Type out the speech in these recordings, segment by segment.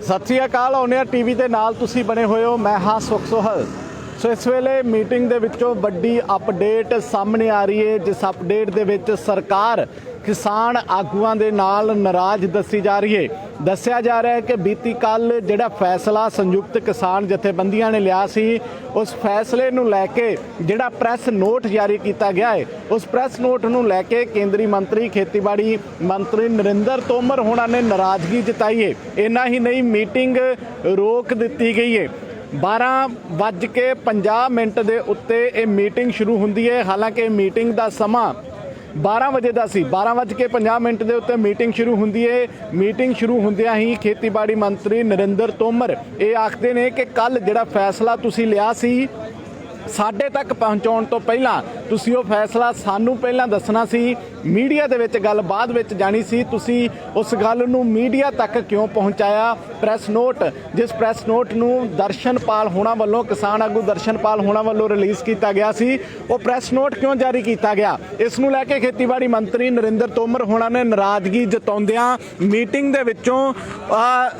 सत श्री अकाल। आने टीवी के नाल तुसी बने हुए हो, मैं हाँ सुख सोहल। सो इस वेले मीटिंग दे विचों बड़ी अपडेट सामने आ रही है, जिस अपडेट दे विच सरकार किसान आगूआं दे नाल नाराज दसी जा रही है। दस्सिया जा रहा है कि बीती कल जिहड़ा फैसला संयुक्त किसान जथेबंदियां ने लिया सी, उस फैसले नूं लैके जिहड़ा प्रैस नोट जारी किया गया है, उस प्रैस नोट नूं लैके केंद्रीय मंत्री खेतीबाड़ी मंत्री नरिंदर तोमर होना ने नाराज़गी जताई है। इन्ना ही नहीं, मीटिंग रोक दी गई है। 12:50 ਦੇ ਉੱਤੇ ਇਹ ਮੀਟਿੰਗ ਸ਼ੁਰੂ ਹੁੰਦੀ ਹੈ। ਹਾਲਾਂਕਿ ਮੀਟਿੰਗ ਦਾ ਸਮਾਂ 12 ਵਜੇ ਦਾ ਸੀ। 12:50 ਦੇ ਉੱਤੇ ਮੀਟਿੰਗ ਸ਼ੁਰੂ ਹੁੰਦੀ ਹੈ। ਮੀਟਿੰਗ ਸ਼ੁਰੂ ਹੁੰਦਿਆਂ ਹੀ ਖੇਤੀਬਾੜੀ ਮੰਤਰੀ ਨਰਿੰਦਰ ਤੋਮਰ ਇਹ ਆਖਦੇ ਨੇ ਕਿ ਕੱਲ ਜਿਹੜਾ ਫੈਸਲਾ ਤੁਸੀਂ ਲਿਆ ਸੀ ਸਾਡੇ ਤੱਕ ਪਹੁੰਚਾਉਣ ਤੋਂ ਪਹਿਲਾਂ ਤੁਸੀਂ ਉਹ ਫੈਸਲਾ ਸਾਨੂੰ ਪਹਿਲਾਂ ਦੱਸਣਾ ਸੀ, ਮੀਡੀਆ ਦੇ ਵਿੱਚ ਗੱਲ ਬਾਅਦ ਵਿੱਚ ਜਾਣੀ ਸੀ। ਤੁਸੀਂ ਉਸ ਗੱਲ ਨੂੰ ਮੀਡੀਆ ਤੱਕ ਕਿਉਂ ਪਹੁੰਚਾਇਆ? ਪ੍ਰੈਸ ਨੋਟ, ਜਿਸ ਪ੍ਰੈਸ ਨੋਟ ਨੂੰ ਦਰਸ਼ਨਪਾਲ ਹੋਣਾ ਵੱਲੋਂ, ਕਿਸਾਨ ਆਗੂ ਦਰਸ਼ਨਪਾਲ ਹੋਣਾ ਵੱਲੋਂ ਰਿਲੀਜ਼ ਕੀਤਾ ਗਿਆ ਸੀ, ਉਹ ਪ੍ਰੈਸ ਨੋਟ ਕਿਉਂ ਜਾਰੀ ਕੀਤਾ ਗਿਆ? ਇਸ ਨੂੰ ਲੈ ਕੇ ਖੇਤੀਬਾੜੀ ਮੰਤਰੀ ਨਰਿੰਦਰ ਤੋਮਰ ਹੋਣਾ ਨੇ ਨਾਰਾਜ਼ਗੀ ਜਤਾਉਂਦਿਆਂ ਮੀਟਿੰਗ ਦੇ ਵਿੱਚੋਂ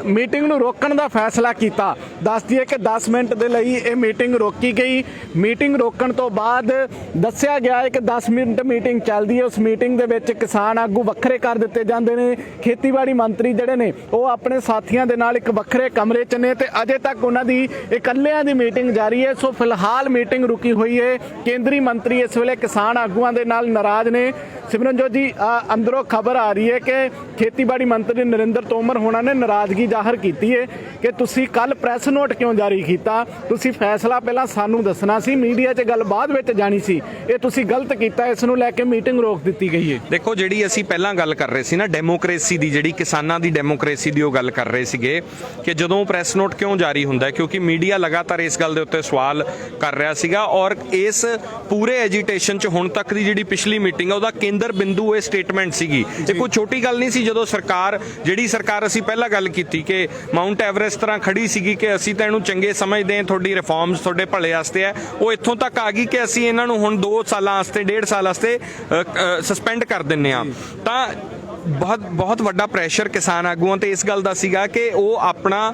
ਮੀਟਿੰਗ ਨੂੰ ਰੋਕਣ ਦਾ ਫੈਸਲਾ ਕੀਤਾ। ਦੱਸ ਦਈਏ ਕਿ 10 ਮਿੰਟ ਦੇ ਲਈ ਇਹ ਮੀਟਿੰਗ ਰੋਕੀ ਗਈ। ਮੀਟਿੰਗ ਰੋਕਣ ਤੋਂ ਬਾਅਦ ਦੱਸਿਆ ਗਿਆ ਹੈ ਕਿ 10 ਮਿੰਟ ਮੀਟਿੰਗ ਚੱਲਦੀ ਹੈ। ਉਸ ਮੀਟਿੰਗ ਦੇ ਵਿੱਚ ਕਿਸਾਨ ਆਗੂ ਵੱਖਰੇ ਕਰ ਦਿੱਤੇ ਜਾਂਦੇ ਨੇ। ਖੇਤੀਬਾੜੀ ਮੰਤਰੀ ਜਿਹੜੇ ਨੇ ਉਹ ਆਪਣੇ ਸਾਥੀਆਂ ਦੇ ਨਾਲ ਇੱਕ ਵੱਖਰੇ ਕਮਰੇ 'ਚ ਨੇ ਤੇ ਅਜੇ ਤੱਕ ਉਹਨਾਂ ਦੀ ਇਕੱਲਿਆਂ ਦੀ ਮੀਟਿੰਗ ਜਾਰੀ ਹੈ। ਸੋ ਫਿਲਹਾਲ ਮੀਟਿੰਗ ਰੁਕੀ ਹੋਈ ਹੈ। ਕੇਂਦਰੀ ਮੰਤਰੀ ਇਸ ਵੇਲੇ ਕਿਸਾਨ ਆਗੂਆਂ ਦੇ ਨਾਲ ਨਾਰਾਜ਼ ਨੇ। ਸਿਮਰਨਜੋਤ ਜੀ, ਅੰਦਰੋਂ ਖਬਰ ਆ ਰਹੀ ਹੈ ਕਿ ਖੇਤੀਬਾੜੀ ਮੰਤਰੀ ਨਰਿੰਦਰ ਤੋਮਰ ਹੋਣਾ ਨੇ ਨਾਰਾਜ਼ਗੀ ਜ਼ਾਹਰ ਕੀਤੀ ਹੈ ਕਿ ਤੁਸੀਂ ਕੱਲ ਪ੍ਰੈਸ ਨੋਟ ਕਿਉਂ ਜਾਰੀ ਕੀਤਾ? ਤੁਸੀਂ ਫੈਸਲਾ ਪਹਿਲਾਂ ਸਾਨੂੰ ਦੱਸਣਾ ਸੀ, ਮੀਡੀਆ 'ਚ ਗੱਲ ਬਾਅਦ ਵਿੱਚ ਜਾਣੀ ਸੀ। ਇਹ ਤੁਸੀਂ ਗਲਤ ਕੀਤਾ। ਇਸ ਨੂੰ ਲੈ ਕੇ ਮੀਟਿੰਗ ਰੋਕ ਦਿੱਤੀ ਗਈ ਹੈ। ਦੇਖੋ, ਜਿਹੜੀ ਅਸੀਂ ਪਹਿਲਾਂ ਗੱਲ ਕਰ ਰਹੇ ਸੀ ਨਾ ਡੈਮੋਕ੍ਰੇਸੀ ਦੀ, ਜਿਹੜੀ ਕਿਸਾਨਾਂ ਦੀ ਡੈਮੋਕ੍ਰੇਸੀ ਦੀ, ਉਹ ਗੱਲ ਕਰ ਰਹੇ ਸੀਗੇ ਕਿ ਜਦੋਂ ਪ੍ਰੈਸ ਨੋਟ ਕਿਉਂ ਜਾਰੀ ਹੁੰਦਾ, ਕਿਉਂਕਿ ਮੀਡੀਆ ਲਗਾਤਾਰ ਇਸ ਗੱਲ ਦੇ ਉੱਤੇ ਸਵਾਲ ਕਰ ਰਿਹਾ ਸੀਗਾ। ਔਰ ਇਸ ਪੂਰੇ ਐਜੀਟੇਸ਼ਨ 'ਚ ਹੁਣ ਤੱਕ ਦੀ ਜਿਹੜੀ ਪਿਛਲੀ ਮੀਟਿੰਗ ਆ ਉਹਦਾ ਕੇਂਦਰ ਬਿੰਦੂ ਇਹ ਸਟੇਟਮੈਂਟ ਸੀਗੀ। ਇਹ ਕੋਈ ਛੋਟੀ ਗੱਲ ਨਹੀਂ ਸੀ। ਜਦੋਂ ਜਿਹੜੀ ਸਰਕਾਰ ਅਸੀਂ ਪਹਿਲਾਂ ਗੱਲ ਕੀਤੀ ਕਿ ਮਾਊਂਟ ਐਵਰੈਸਟ ਤਰ੍ਹਾਂ ਖੜੀ ਸੀਗੀ ਕਿ ਅਸੀਂ ਤਾਂ ਇਹਨੂੰ ਚੰਗੇ ਸਮਝਦੇ ਹਾਂ, ਤੁਹਾਡੀ ਰਿਫਾਰਮਸ ਤੁਹਾਡੇ ਭਲੇ ਵਾਸਤੇ ਹੈ, ਉਹ ਇੱਥੋਂ ਤੱਕ ਆ ਗਈ ਕਿ ਅਸੀਂ ਇਹਨਾਂ ਨੂੰ ਹੁਣ 2 ਸਾਲਾਂ ਵਾਸਤੇ 1.5 ਸਾਲ ਵਾਸਤੇ ਸਸਪੈਂਡ ਕਰ ਦਿੰਨੇ ਆ। ਤਾਂ ਬਹੁਤ ਵੱਡਾ ਪ੍ਰੈਸ਼ਰ ਕਿਸਾਨ ਆਗੂਆਂ ਤੇ ਇਸ ਗੱਲ ਦਾ ਸੀਗਾ ਕਿ ਉਹ ਆਪਣਾ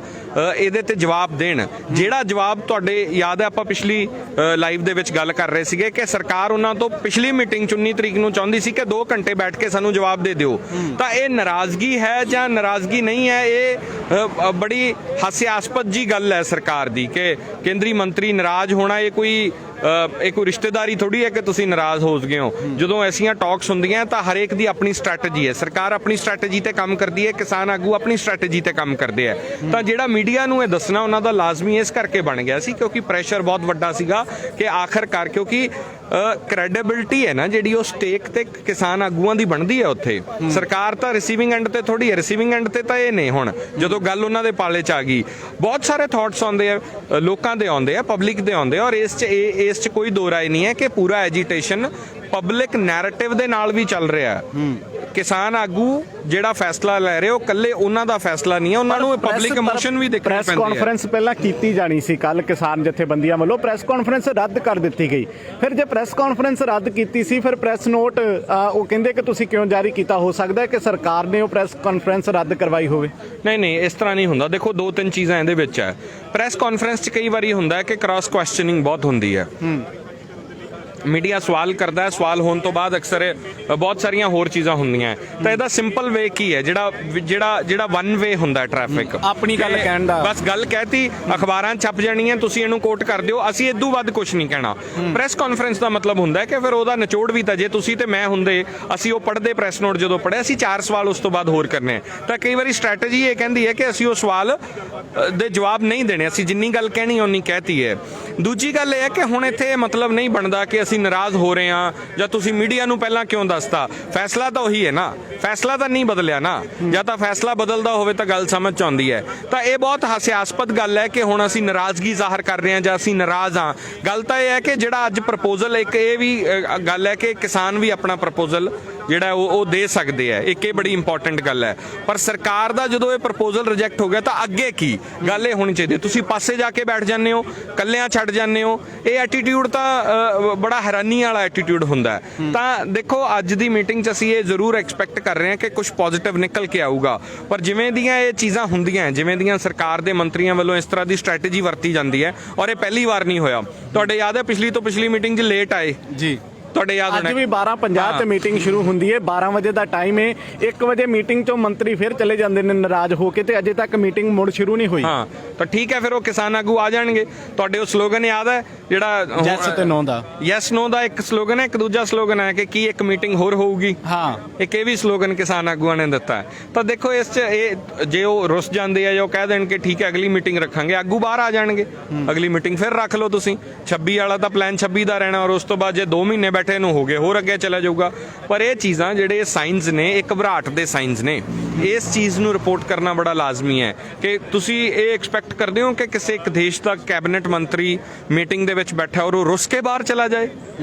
ਇਹਦੇ ਤੇ ਜਵਾਬ ਦੇਣ। ਜਿਹੜਾ ਜਵਾਬ ਤੁਹਾਡੇ ਯਾਦ ਹੈ, ਆਪਾਂ ਪਿਛਲੀ ਲਾਈਵ ਦੇ ਵਿੱਚ ਗੱਲ ਕਰ ਰਹੇ ਸੀਗੇ ਕਿ ਸਰਕਾਰ ਉਹਨਾਂ ਤੋਂ ਪਿਛਲੀ ਮੀਟਿੰਗ 19 ਤਰੀਕ ਨੂੰ ਚਾਹੁੰਦੀ ਸੀ ਕਿ 2 ਘੰਟੇ ਬੈਠ ਕੇ ਸਾਨੂੰ ਜਵਾਬ ਦੇ ਦਿਓ। ਤਾਂ ਇਹ ਨਾਰਾਜ਼ਗੀ ਹੈ ਜਾਂ ਨਾਰਾਜ਼ਗੀ ਨਹੀਂ ਹੈ, ਇਹ ਬੜੀ ਹਾਸਿਆਸਪਦ ਜੀ ਗੱਲ ਹੈ ਸਰਕਾਰ ਦੀ ਕਿ ਕੇਂਦਰੀ ਮੰਤਰੀ ਨਾਰਾਜ਼ ਹੋਣਾ। ਇਹ ਕੋਈ ਰਿਸ਼ਤੇਦਾਰੀ ਥੋੜੀ ਹੈ ਕਿ ਤੁਸੀਂ ਨਾਰਾਜ਼ ਹੋ ਗਏ ਹੋ। ਜਦੋਂ ਐਸੀਆਂ ਟਾਕਸ ਹੁੰਦੀਆਂ ਤਾਂ ਹਰੇਕ ਦੀ ਆਪਣੀ ਸਟ੍ਰੈਟਜੀ ਹੈ। ਸਰਕਾਰ ਆਪਣੀ ਸਟ੍ਰੈਟਜੀ ਤੇ ਕੰਮ ਕਰਦੀ ਹੈ, ਕਿਸਾਨ ਆਗੂ ਆਪਣੀ ਸਟ੍ਰੈਟਜੀ ਤੇ ਕੰਮ ਕਰਦੇ ਆ। ਤਾਂ ਜਿਹੜਾ ਮੀਡੀਆ ਨੂੰ ਇਹ ਦੱਸਣਾ ਉਹਨਾਂ ਦਾ ਲਾਜ਼ਮੀ ਇਸ ਕਰਕੇ ਬਣ ਗਿਆ ਸੀ ਕਿਉਂਕਿ ਪ੍ਰੈਸ਼ਰ ਬਹੁਤ ਵੱਡਾ ਸੀਗਾ ਕਿ ਆਖਰਕਾਰ, ਕਿਉਂਕਿ ਕ੍ਰੈਡੀਬਿਲਿਟੀ ਹੈ ਨਾ ਜਿਹੜੀ, ਉਹ ਸਟੇਕ ਤੇ ਕਿਸਾਨ ਆਗੂਆਂ ਦੀ ਬਣਦੀ ਹੈ ਉੱਥੇ। ਸਰਕਾਰ ਤਾਂ ਰਿਸੀਵਿੰਗ ਐਂਡ ਤੇ ਥੋੜੀ ਹੈ। ਰਿਸੀਵਿੰਗ ਐਂਡ ਤੇ ਤਾਂ ਇਹ ਨੇ। ਹੁਣ ਜਦੋਂ ਗੱਲ ਉਹਨਾਂ ਦੇ ਪਾਲੇ 'ਚ ਆ ਗਈ, ਬਹੁਤ ਸਾਰੇ ਥਾਟਸ ਆਉਂਦੇ ਆ, ਲੋਕਾਂ ਦੇ ਆਉਂਦੇ ਆ, ਪਬਲਿਕ ਦੇ ਆਉਂਦੇ ਆ। ਔਰ ਇਸ 'ਚ ਕੋਈ ਦੋ ਰਾਏ ਨਹੀਂ ਹੈ ਕਿ ਪੂਰਾ ਐਜੀਟੇਸ਼ਨ ਪਬਲਿਕ ਨੈਰੇਟਿਵ ਦੇ ਨਾਲ ਵੀ ਚੱਲ ਰਿਹਾ। ਕਿਸਾਨ ਆਗੂ ਜਿਹੜਾ ਫੈਸਲਾ ਲੈ ਰਹੇ ਉਹ ਕੱਲੇ ਉਹਨਾਂ ਦਾ ਫੈਸਲਾ ਨਹੀਂ ਹੈ, ਉਹਨਾਂ ਨੂੰ ਪਬਲਿਕ ਇਮੋਸ਼ਨ ਵੀ ਦੇਖਣਾ ਪੈਂਦਾ ਹੈ। ਪ੍ਰੈਸ ਕਾਨਫਰੰਸ ਪਹਿਲਾਂ ਕੀਤੀ ਜਾਣੀ ਸੀ ਕੱਲ ਕਿਸਾਨ ਜਥੇਬੰਦੀਆਂ ਵੱਲੋਂ, ਪ੍ਰੈਸ ਕਾਨਫਰੰਸ ਰੱਦ ਕਰ ਦਿੱਤੀ ਗਈ। ਫਿਰ ਜੇ ਪ੍ਰੈਸ ਕਾਨਫਰੰਸ ਰੱਦ ਕੀਤੀ ਸੀ, ਫਿਰ ਪ੍ਰੈਸ ਨੋਟ ਉਹ ਕਹਿੰਦੇ ਕਿ ਤੁਸੀਂ ਕਿਉਂ ਜਾਰੀ ਕੀਤਾ? ਹੋ ਸਕਦਾ ਹੈ ਕਿ ਸਰਕਾਰ ਨੇ ਉਹ ਪ੍ਰੈਸ ਕਾਨਫਰੰਸ ਰੱਦ ਕਰਵਾਈ ਹੋਵੇ। ਨਹੀਂ, ਇਸ ਤਰ੍ਹਾਂ ਨਹੀਂ ਹੁੰਦਾ। ਦੇਖੋ, 2-3 ਚੀਜ਼ਾਂ ਇਹਦੇ ਵਿੱਚ ਹੈ। ਪ੍ਰੈਸ ਕਾਨਫਰੰਸ 'ਚ ਕਈ ਵਾਰੀ ਹੁੰਦਾ ਹੈ ਕਿ ਕ੍ਰਾਸ ਕੁਐਸਚਨਿੰਗ ਬਹੁਤ ਹੁੰਦੀ ਹੈ। ਮੀਡੀਆ ਸਵਾਲ ਕਰਦਾ ਹੈ, ਸਵਾਲ ਹੋਣ ਤੋਂ ਬਾਅਦ ਅਕਸਰ ਬਹੁਤ ਸਾਰੀਆਂ ਹੋਰ ਚੀਜ਼ਾਂ ਹੁੰਦੀਆਂ। ਤਾਂ ਇਹਦਾ ਸਿੰਪਲ ਵੇ ਕੀ ਹੈ? ਜਿਹੜਾ 1 ਵੇ ਹੁੰਦਾ ਟ੍ਰੈਫਿਕ, ਆਪਣੀ ਗੱਲ ਕਹਿਣ ਦਾ, ਬਸ ਗੱਲ ਕਹਿਤੀ, ਅਖਬਾਰਾਂ ਛਪ ਜਾਣੀਆਂ, ਤੁਸੀਂ ਇਹਨੂੰ ਕੋਟ ਕਰ ਦਿਓ, ਅਸੀਂ ਇਦੋਂ ਵੱਧ ਕੁਝ ਨਹੀਂ ਕਹਿਣਾ। ਪ੍ਰੈਸ ਕਾਨਫਰੰਸ ਦਾ ਮਤਲਬ ਹੁੰਦਾ ਹੈ ਕਿ ਫਿਰ ਉਹਦਾ ਨਿਚੋੜ ਵੀ ਤਾਂ, ਜੇ ਤੁਸੀਂ ਤੇ ਮੈਂ ਹੁੰਦੇ, ਅਸੀਂ ਉਹ ਪੜ੍ਹਦੇ ਪ੍ਰੈਸ ਨੋਟ ਜਦੋਂ ਪੜ੍ਹਿਆ, ਅਸੀਂ 4 ਸਵਾਲ ਉਸ ਤੋਂ ਬਾਅਦ ਹੋਰ ਕਰਨੇ। ਤਾਂ ਕਈ ਵਾਰੀ ਸਟ੍ਰੈਟਜੀ ਇਹ ਕਹਿੰਦੀ ਹੈ ਕਿ ਅਸੀਂ ਉਹ ਸਵਾਲ ਦੇ ਜਵਾਬ ਨਹੀਂ ਦੇਣੇ, ਅਸੀਂ ਜਿੰਨੀ ਗੱਲ ਕਹਿਣੀ ਓਨੀ ਕਹਿਤੀ ਹੈ। ਦੂਜੀ ਗੱਲ ਇਹ ਹੈ ਕਿ ਹੁਣ ਇੱਥੇ ਮਤਲਬ ਨਹੀਂ ਬਣਦਾ ਕਿ ਅਸੀਂ ਨਾਰਾਜ਼ ਹੋ ਰਹੇ ਹਾਂ ਜਾਂ ਤੁਸੀਂ ਮੀਡੀਆ ਨੂੰ ਪਹਿਲਾਂ ਕਿਉਂ ਦੱਸਤਾ। ਫੈਸਲਾ ਤਾਂ ਉਹੀ ਹੈ ਨਾ, ਫੈਸਲਾ ਤਾਂ ਨਹੀਂ ਬਦਲਿਆ ਨਾ। ਜਾਂ ਤਾਂ ਫੈਸਲਾ ਬਦਲਦਾ ਹੋਵੇ ਤਾਂ ਗੱਲ ਸਮਝ 'ਚ ਆਉਂਦੀ ਹੈ। ਤਾਂ ਇਹ ਬਹੁਤ ਹਾਸਿਆਸਪਦ ਗੱਲ ਹੈ ਕਿ ਹੁਣ ਅਸੀਂ ਨਾਰਾਜ਼ਗੀ ਜ਼ਾਹਰ ਕਰ ਰਹੇ ਹਾਂ ਜਾਂ ਅਸੀਂ ਨਾਰਾਜ਼ ਹਾਂ। ਗੱਲ ਤਾਂ ਇਹ ਹੈ ਕਿ ਜਿਹੜਾ ਅੱਜ ਪ੍ਰਪੋਜ਼ਲ, ਇੱਕ ਇਹ ਵੀ ਗੱਲ ਹੈ ਕਿ ਕਿਸਾਨ ਵੀ ਆਪਣਾ ਪ੍ਰਪੋਜ਼ਲ ਜਿਹੜਾ ਉਹ ਦੇ ਸਕਦੇ ਆ। ਇੱਕ ਇਹ ਬੜੀ ਇੰਪੋਰਟੈਂਟ ਗੱਲ ਹੈ। ਪਰ ਸਰਕਾਰ ਦਾ ਜਦੋਂ ਇਹ ਪ੍ਰਪੋਜ਼ਲ ਰਿਜੈਕਟ ਹੋ ਗਿਆ ਤਾਂ ਅੱਗੇ ਕੀ ਗੱਲ ਇਹ ਹੋਣੀ ਚਾਹੀਦੀ? ਤੁਸੀਂ ਪਾਸੇ ਜਾ ਕੇ ਬੈਠ ਜਾਂਦੇ ਹੋ, ਕੱਲਿਆਂ ਛੱਡ ਹਟ ਜਾਂਦੇ ਹੋ, ਇਹ ਐਟੀਟਿਊਡ ਤਾਂ ਬੜਾ ਹੈਰਾਨੀ ਵਾਲਾ ਐਟੀਟਿਊਡ ਹੁੰਦਾ ਹੈ। ਤਾਂ ਦੇਖੋ ਅੱਜ ਦੀ ਮੀਟਿੰਗ 'ਚ ਅਸੀਂ ਇਹ ਜ਼ਰੂਰ ਐਕਸਪੈਕਟ ਕਰ ਰਹੇ ਹਾਂ ਕਿ ਕੁਝ ਪੋਜ਼ਿਟਿਵ ਨਿਕਲ ਕੇ ਆਊਗਾ, ਪਰ ਜਿਵੇਂ ਦੀਆਂ ਇਹ ਚੀਜ਼ਾਂ ਹੁੰਦੀਆਂ, ਜਿਵੇਂ ਦੀਆਂ ਸਰਕਾਰ ਦੇ ਮੰਤਰੀਆਂ ਵੱਲੋਂ ਇਸ ਤਰ੍ਹਾਂ ਦੀ ਸਟ੍ਰੈਟਜੀ ਵਰਤੀ ਜਾਂਦੀ ਹੈ, ਔਰ ਇਹ ਪਹਿਲੀ ਵਾਰ ਨਹੀਂ ਹੋਇਆ। ਤੁਹਾਡੇ ਯਾਦ ਹੈ ਪਿਛਲੀ ਤੋਂ ਪਿਛਲੀ ਮੀਟਿੰਗ 'ਚ ਲੇਟ ਆਏ ਜੀ, ਤੁਹਾਡੇ ਯਾਦ ਅੱਜ ਵੀ 12:50 ਤੇ ਮੀਟਿੰਗ ਸ਼ੁਰੂ ਹੁੰਦੀ ਹੈ, 12 ਵਜੇ ਦਾ ਟਾਈਮ ਹੈ। 1 ਵਜੇ ਮੀਟਿੰਗ ਚੋਂ ਮੰਤਰੀ ਫਿਰ ਚਲੇ ਜਾਂਦੇ ਨੇ ਨਾਰਾਜ਼ ਹੋ ਕੇ, ਤੇ ਅਜੇ ਤੱਕ ਮੀਟਿੰਗ ਮੁੜ ਸ਼ੁਰੂ ਨਹੀਂ ਹੋਈ। ਹਾਂ ਤਾਂ ਠੀਕ ਹੈ, ਫਿਰ ਉਹ ਕਿਸਾਨ ਆਗੂ ਆ ਜਾਣਗੇ। ਤੁਹਾਡੇ ਉਹ ਸਲੋਗਨ ਯਾਦ ਹੈ ਜਿਹੜਾ ਯੈਸ ਤੇ ਨੋ ਦਾ, ਯੈਸ ਨੋ ਦਾ ਇੱਕ ਸਲੋਗਨ ਹੈ, ਇੱਕ ਦੂਜਾ ਸਲੋਗਨ ਹੈ ਕਿ ਕੀ ਇੱਕ ਮੀਟਿੰਗ ਹੋਰ ਹੋਊਗੀ। ਹਾਂ, ਇੱਕ ਇਹ ਵੀ ਸਲੋਗਨ ਕਿਸਾਨ ਆਗੂਆਂ ਨੇ ਦਿੱਤਾ ਹੈ। ਤਾਂ ਦੇਖੋ ਇਸ 'ਚ ਇਹ ਜੇ ਉਹ ਰੁੱਸ ਜਾਂਦੇ ਆ ਜਾਂ ਉਹ ਕਹਿ ਦੇਣ ਕਿ ਠੀਕ ਹੈ ਅਗਲੀ ਮੀਟਿੰਗ ਰੱਖਾਂਗੇ, ਆਗੂ ਬਾਹਰ ਆ ਜਾਣਗੇ, ਅਗਲੀ ਮੀਟਿੰਗ ਫਿਰ ਰੱਖ ਲਓ ਤੁਸੀਂ। 26 ਵਾਲਾ ਤਾਂ ਪਲਾਨ 26 ਦਾ ਰਹਿਣਾ, ਔਰ ਉਸ ਤੋਂ ਬਾਅਦ ਜੇ 2 ਮਹੀਨੇ ਬੈਠੇ ਨੂੰ ਹੋ ਗਏ ਹੋਰ ਅੱਗੇ ਚਲਾ ਜਾਊਗਾ। ਪਰ ਇਹ ਚੀਜ਼ਾਂ ਜਿਹੜੇ ਸਾਈਨਸ ਨੇ, ਇਹ ਘਬਰਾਹਟ ਦੇ ਸਾਈਨਸ ਨੇ। ਇਸ ਚੀਜ਼ ਨੂੰ ਰਿਪੋਰਟ ਕਰਨਾ ਬੜਾ ਲਾਜ਼ਮੀ ਹੈ ਕਿ ਤੁਸੀਂ ਇਹ ਐਕਸਪੈਕਟ ਕਰਦੇ ਹੋ ਕਿ ਕਿਸੇ ਇੱਕ ਦੇਸ਼ ਦਾ ਕੈਬਨਿਟ ਮੰਤਰੀ ਮੀਟਿੰਗ ਦੇ ਵਿੱਚ ਬੈਠਾ ਔਰ ਉਹ ਰੁੱਸ ਕੇ ਬਾਹਰ ਚਲਾ ਜਾਏ।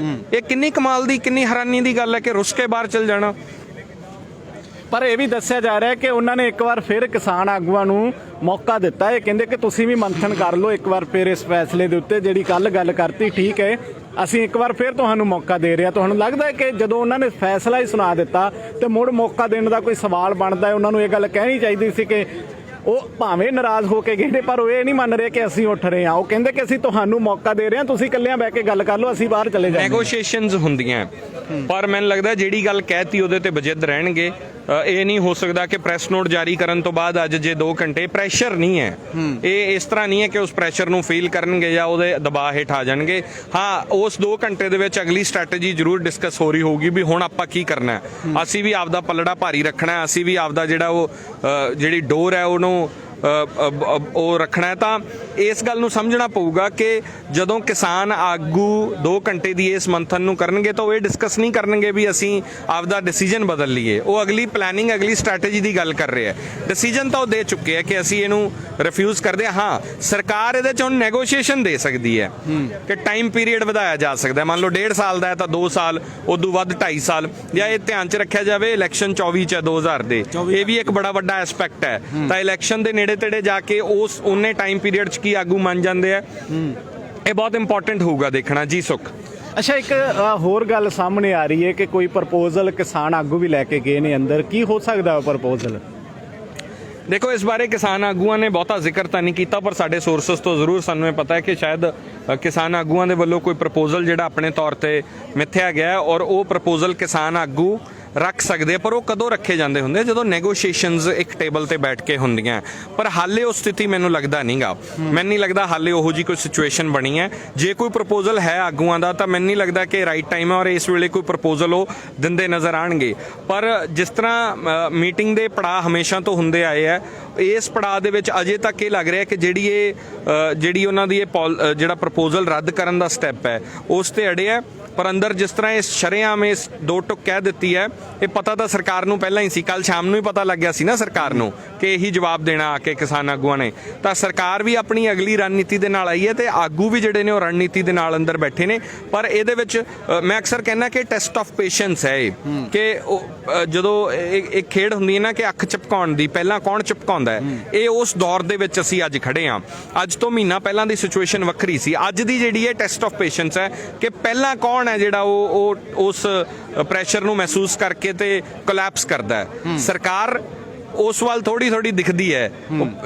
ਇਹ ਕਿੰਨੀ ਕਮਾਲ ਦੀ, ਕਿੰਨੀ ਹੈਰਾਨੀ ਦੀ ਗੱਲ ਹੈ ਕਿ ਰੁੱਸ ਕੇ ਬਾਹਰ ਚਲ ਜਾਣਾ। ਪਰ ਇਹ ਵੀ ਦੱਸਿਆ ਜਾ ਰਿਹਾ ਹੈ ਕਿ ਉਹਨਾਂ ਨੇ ਇੱਕ ਵਾਰ ਫਿਰ ਕਿਸਾਨ ਆਗੂਆਂ ਨੂੰ ਮੌਕਾ ਦਿੱਤਾ। ਇਹ ਕਹਿੰਦੇ ਕਿ ਤੁਸੀਂ ਵੀ ਮੰਥਨ ਕਰ ਲਓ ਇੱਕ ਵਾਰ ਫਿਰ ਇਸ ਫੈਸਲੇ ਦੇ ਉੱਤੇ, ਜਿਹੜੀ ਕੱਲ ਗੱਲ ਕਰਤੀ, ਠੀਕ ਹੈ ਅਸੀਂ ਇੱਕ ਵਾਰ ਫਿਰ ਤੁਹਾਨੂੰ ਮੌਕਾ ਦੇ ਰਹੇ ਹਾਂ। ਤੁਹਾਨੂੰ ਲੱਗਦਾ ਹੈ ਕਿ ਜਦੋਂ ਉਹਨਾਂ ਨੇ ਫੈਸਲਾ ਹੀ ਸੁਣਾ ਦਿੱਤਾ ਤੇ ਮੁੜ ਮੌਕਾ ਦੇਣ ਦਾ ਕੋਈ ਸਵਾਲ ਬਣਦਾ ਹੈ? ਉਹਨਾਂ ਨੂੰ ਇਹ ਗੱਲ ਕਹਿਣੀ ਚਾਹੀਦੀ ਸੀ ਕਿ ਉਹ ਭਾਵੇਂ ਨਾਰਾਜ਼ ਹੋ ਕੇ ਗਏ ਨੇ, ਪਰ ਉਹ ਇਹ ਨਹੀਂ ਮੰਨ ਰਹੇ ਕਿ ਅਸੀਂ ਉੱਠ ਰਹੇ ਹਾਂ। ਉਹ ਕਹਿੰਦੇ ਕਿ ਅਸੀਂ ਤੁਹਾਨੂੰ ਮੌਕਾ ਦੇ ਰਹੇ ਹਾਂ, ਤੁਸੀਂ ਇਕੱਲਿਆਂ ਬਹਿ ਕੇ ਗੱਲ ਕਰ ਲਓ, ਅਸੀਂ ਬਾਹਰ ਚਲੇ ਜਾਵਾਂਗੇ। ਨੈਗੋਸ਼ੀਏਸ਼ਨਸ ਹੁੰਦੀਆਂ, ਪਰ ਮੈਨੂੰ ਲੱਗਦਾ ਜਿਹੜੀ ਗੱਲ ਕਹਿਤੀ ਉਹਦੇ ਤੇ ਬਜਿੱਦ ਰਹਿਣਗੇ। ਇਹ ਨਹੀਂ ਹੋ ਸਕਦਾ ਕਿ ਪ੍ਰੈਸ ਨੋਟ ਜਾਰੀ ਕਰਨ ਤੋਂ ਬਾਅਦ ਅੱਜ ਜੇ 2 ਘੰਟੇ ਪ੍ਰੈਸ਼ਰ ਨਹੀਂ ਹੈ, ਇਹ ਇਸ ਤਰ੍ਹਾਂ ਨਹੀਂ ਹੈ ਕਿ ਉਸ ਪ੍ਰੈਸ਼ਰ ਨੂੰ ਫੀਲ ਕਰਨਗੇ ਜਾਂ ਉਹਦੇ ਦਬਾਅ ਹੇਠ ਆ ਜਾਣਗੇ। ਹਾਂ, ਉਸ 2 ਘੰਟੇ ਦੇ ਵਿੱਚ ਅਗਲੀ ਸਟ੍ਰੈਟਜੀ ਜ਼ਰੂਰ ਡਿਸਕਸ ਹੋ ਰਹੀ ਹੋਊਗੀ ਵੀ ਹੁਣ ਆਪਾਂ ਕੀ ਕਰਨਾ ਹੈ। ਅਸੀਂ ਵੀ ਆਪਦਾ ਪੱਲੜਾ ਭਾਰੀ ਰੱਖਣਾ, ਅਸੀਂ ਵੀ ਆਪਦਾ ਜਿਹੜਾ ਉਹ ਜਿਹੜੀ ਡੋਰ ਹੈ ਉਹਨੂੰ ਉਹ ਰੱਖਣਾ ਹੈ। ਤਾਂ ਇਸ ਗੱਲ ਨੂੰ ਸਮਝਣਾ ਪਊਗਾ ਕਿ ਜਦੋਂ ਕਿਸਾਨ ਆਗੂ 2 ਘੰਟੇ ਦੀ ਇਸ ਮੰਥਨ ਨੂੰ ਕਰਨਗੇ ਤਾਂ ਉਹ ਇਹ ਡਿਸਕਸ ਨਹੀਂ ਕਰਨਗੇ ਵੀ ਅਸੀਂ ਆਪਦਾ ਡਿਸੀਜਨ ਬਦਲ ਲਈਏ। ਉਹ ਅਗਲੀ ਪਲੈਨਿੰਗ, ਅਗਲੀ ਸਟ੍ਰੈਟਜੀ ਦੀ ਗੱਲ ਕਰ ਰਹੇ ਆ। ਡਿਸੀਜਨ ਤਾਂ ਉਹ ਦੇ ਚੁੱਕੇ ਆ ਕਿ ਅਸੀਂ ਇਹਨੂੰ ਰਿਫਿਊਜ਼ ਕਰਦੇ ਹਾਂ। ਹਾਂ, ਸਰਕਾਰ ਇਹਦੇ 'ਚ ਹੁਣ ਨੈਗੋਸ਼ੀਏਸ਼ਨ ਦੇ ਸਕਦੀ ਹੈ ਕਿ ਟਾਈਮ ਪੀਰੀਅਡ ਵਧਾਇਆ ਜਾ ਸਕਦਾ। ਮੰਨ ਲਓ 1.5 ਸਾਲ ਦਾ ਹੈ ਤਾਂ 2 ਸਾਲ, ਉਦੋਂ ਵੱਧ 2.5 ਸਾਲ, ਜਾਂ ਇਹ ਧਿਆਨ 'ਚ ਰੱਖਿਆ ਜਾਵੇ ਇਲੈਕਸ਼ਨ 24 'ਚ 2000 ਦੇ, ਇਹ ਵੀ ਇੱਕ ਬੜਾ ਵੱਡਾ ਐਸਪੈਕਟ ਹੈ। ਤਾਂ ਇਲੈਕਸ਼ਨ ਦੇ ਨੇੜੇ ਤੇੜੇ ਜਾ ਕੇ ਉਸ ਉਹਨੇ ਟਾਈਮ ਪੀਰੀਅਡ 'ਚ ਕੀ ਆਗੂ ਮੰਨ ਜਾਂਦੇ ਆ, ਇਹ ਬਹੁਤ ਇੰਪੋਰਟੈਂਟ ਹੋਊਗਾ ਦੇਖਣਾ। ਜੀ ਸੁਖ। ਅੱਛਾ, ਇੱਕ ਹੋਰ ਗੱਲ ਸਾਹਮਣੇ ਆ ਰਹੀ ਹੈ ਕਿ ਕੋਈ ਪ੍ਰਪੋਜ਼ਲ ਕਿਸਾਨ ਆਗੂ ਵੀ ਲੈ ਕੇ ਗਏ ਨੇ ਅੰਦਰ। ਕੀ ਹੋ ਸਕਦਾ ਉਹ ਪ੍ਰਪੋਜ਼ਲ? ਦੇਖੋ, ਇਸ ਬਾਰੇ ਕਿਸਾਨ ਆਗੂਆਂ ਨੇ ਬਹੁਤਾ ਜ਼ਿਕਰ ਤਾਂ ਨਹੀਂ ਕੀਤਾ, ਪਰ ਸਾਡੇ ਸੋਰਸਸ ਤੋਂ ਜ਼ਰੂਰ ਸਾਨੂੰ ਇਹ ਪਤਾ ਹੈ ਕਿ ਸ਼ਾਇਦ ਕਿਸਾਨ ਆਗੂਆਂ ਦੇ ਵੱਲੋਂ ਕੋਈ ਪ੍ਰਪੋਜ਼ਲ ਜਿਹੜਾ ਆਪਣੇ ਤੌਰ ਤੇ ਮਿੱਥਿਆ ਗਿਆ ਹੈ, ਔਰ ਉਹ ਪ੍ਰਪੋਜ਼ਲ ਕਿਸਾਨ ਆਗੂ ਰੱਖ ਸਕਦੇ। ਪਰ ਉਹ ਕਦੋਂ ਰੱਖੇ ਜਾਂਦੇ ਹੁੰਦੇ? ਜਦੋਂ ਨੈਗੋਸ਼ੀਏਸ਼ਨਸ ਇੱਕ ਟੇਬਲ ਤੇ ਬੈਠ ਕੇ ਹੁੰਦੀਆਂ। ਪਰ ਹਾਲੇ ਉਹ ਸਥਿਤੀ ਮੈਨੂੰ ਲੱਗਦਾ ਨਹੀਂਗਾ। ਮੈਨੂੰ ਨਹੀਂ ਲੱਗਦਾ ਹਾਲੇ ਉਹੋ ਜੀ ਕੋਈ ਸਿਚੁਏਸ਼ਨ ਬਣੀ ਹੈ। ਜੇ ਕੋਈ ਪ੍ਰਪੋਜ਼ਲ ਹੈ ਆਗੂਆਂ ਦਾ ਤਾਂ ਮੈਨੂੰ ਨਹੀਂ ਲੱਗਦਾ ਕਿ ਰਾਈਟ ਟਾਈਮ ਹੈ ਔਰ ਇਸ ਵੇਲੇ ਕੋਈ ਪ੍ਰਪੋਜ਼ਲ ਉਹ ਦਿੰਦੇ ਨਜ਼ਰ ਆਣਗੇ। ਪਰ ਜਿਸ ਤਰ੍ਹਾਂ ਮੀਟਿੰਗ ਦੇ ਪੜਾਅ ਹਮੇਸ਼ਾ ਤੋਂ ਹੁੰਦੇ ਆਏ ਆ, ਇਸ ਪੜਾਅ ਦੇ ਵਿੱਚ ਅਜੇ ਤੱਕ ਇਹ ਲੱਗ ਰਿਹਾ ਕਿ ਜਿਹੜੀ ਉਹਨਾਂ ਦੀ ਇਹ ਜਿਹੜਾ ਪ੍ਰਪੋਜ਼ਲ ਰੱਦ ਕਰਨ ਦਾ ਸਟੈਪ ਹੈ ਉਸ ਤੇ ਅੜੇ ਹੈ। ਪਰ ਅੰਦਰ ਜਿਸ ਤਰ੍ਹਾਂ ਇਹ ਸ਼ਰੇਆਮ ਇਸ 2 ਟੁਕ ਕਹਿ ਦਿੱਤੀ ਹੈ, ਇਹ ਪਤਾ ਤਾਂ ਸਰਕਾਰ ਨੂੰ ਪਹਿਲਾਂ ਹੀ ਸੀ। ਕੱਲ ਸ਼ਾਮ ਨੂੰ ਹੀ ਪਤਾ ਲੱਗ ਗਿਆ ਸੀ ਨਾ ਸਰਕਾਰ ਨੂੰ ਕਿ ਇਹੀ ਜਵਾਬ ਦੇਣਾ ਆ ਕੇ ਕਿਸਾਨ ਆਗੂਆਂ ਨੇ। ਤਾਂ ਸਰਕਾਰ ਵੀ ਆਪਣੀ ਅਗਲੀ ਰਣਨੀਤੀ ਦੇ ਨਾਲ ਆਈ ਹੈ ਤੇ ਆਗੂ ਵੀ ਜਿਹੜੇ ਨੇ ਉਹ ਰਣਨੀਤੀ ਦੇ ਨਾਲ ਅੰਦਰ ਬੈਠੇ ਨੇ। ਪਰ ਇਹਦੇ ਵਿੱਚ ਮੈਂ ਅਕਸਰ ਕਹਿੰਦਾ ਕਿ ਟੈਸਟ ਆਫ ਪੇਸ਼ੈਂਸ ਹੈ ਇਹ, ਕਿ ਜਦੋਂ ਇੱਕ ਖੇਡ ਹੁੰਦੀ ਹੈ ਨਾ ਕਿ ਅੱਖ ਚਪਕਾਉਣ ਦੀ, ਪਹਿਲਾਂ ਕੌਣ ਚਪਕਾਉਂਦਾ ਹੈ, ਇਹ ਉਸ ਦੌਰ ਦੇ ਵਿੱਚ ਅਸੀਂ ਅੱਜ ਖੜੇ ਹਾਂ। ਅੱਜ ਤੋਂ ਮਹੀਨਾ ਪਹਿਲਾਂ ਦੀ ਸਿਚੁਏਸ਼ਨ ਵੱਖਰੀ ਸੀ। ਅੱਜ ਦੀ ਜਿਹੜੀ ਹੈ ਟੈਸਟ ਆਫ ਪੇਸ਼ੈਂਸ ਹੈ ਕਿ ਪਹਿਲਾਂ ਕੌਣ ਹੈ ਜਿਹੜਾ ਉਹ ਉਸ ਪ੍ਰੈਸ਼ਰ ਨੂੰ ਮਹਿਸੂਸ ਕਰਕੇ ਤੇ ਕੋਲੈਪਸ ਕਰਦਾ ਹੈ। ਸਰਕਾਰ ਉਸ ਵੱਲ ਥੋੜੀ ਦਿਖਦੀ ਹੈ।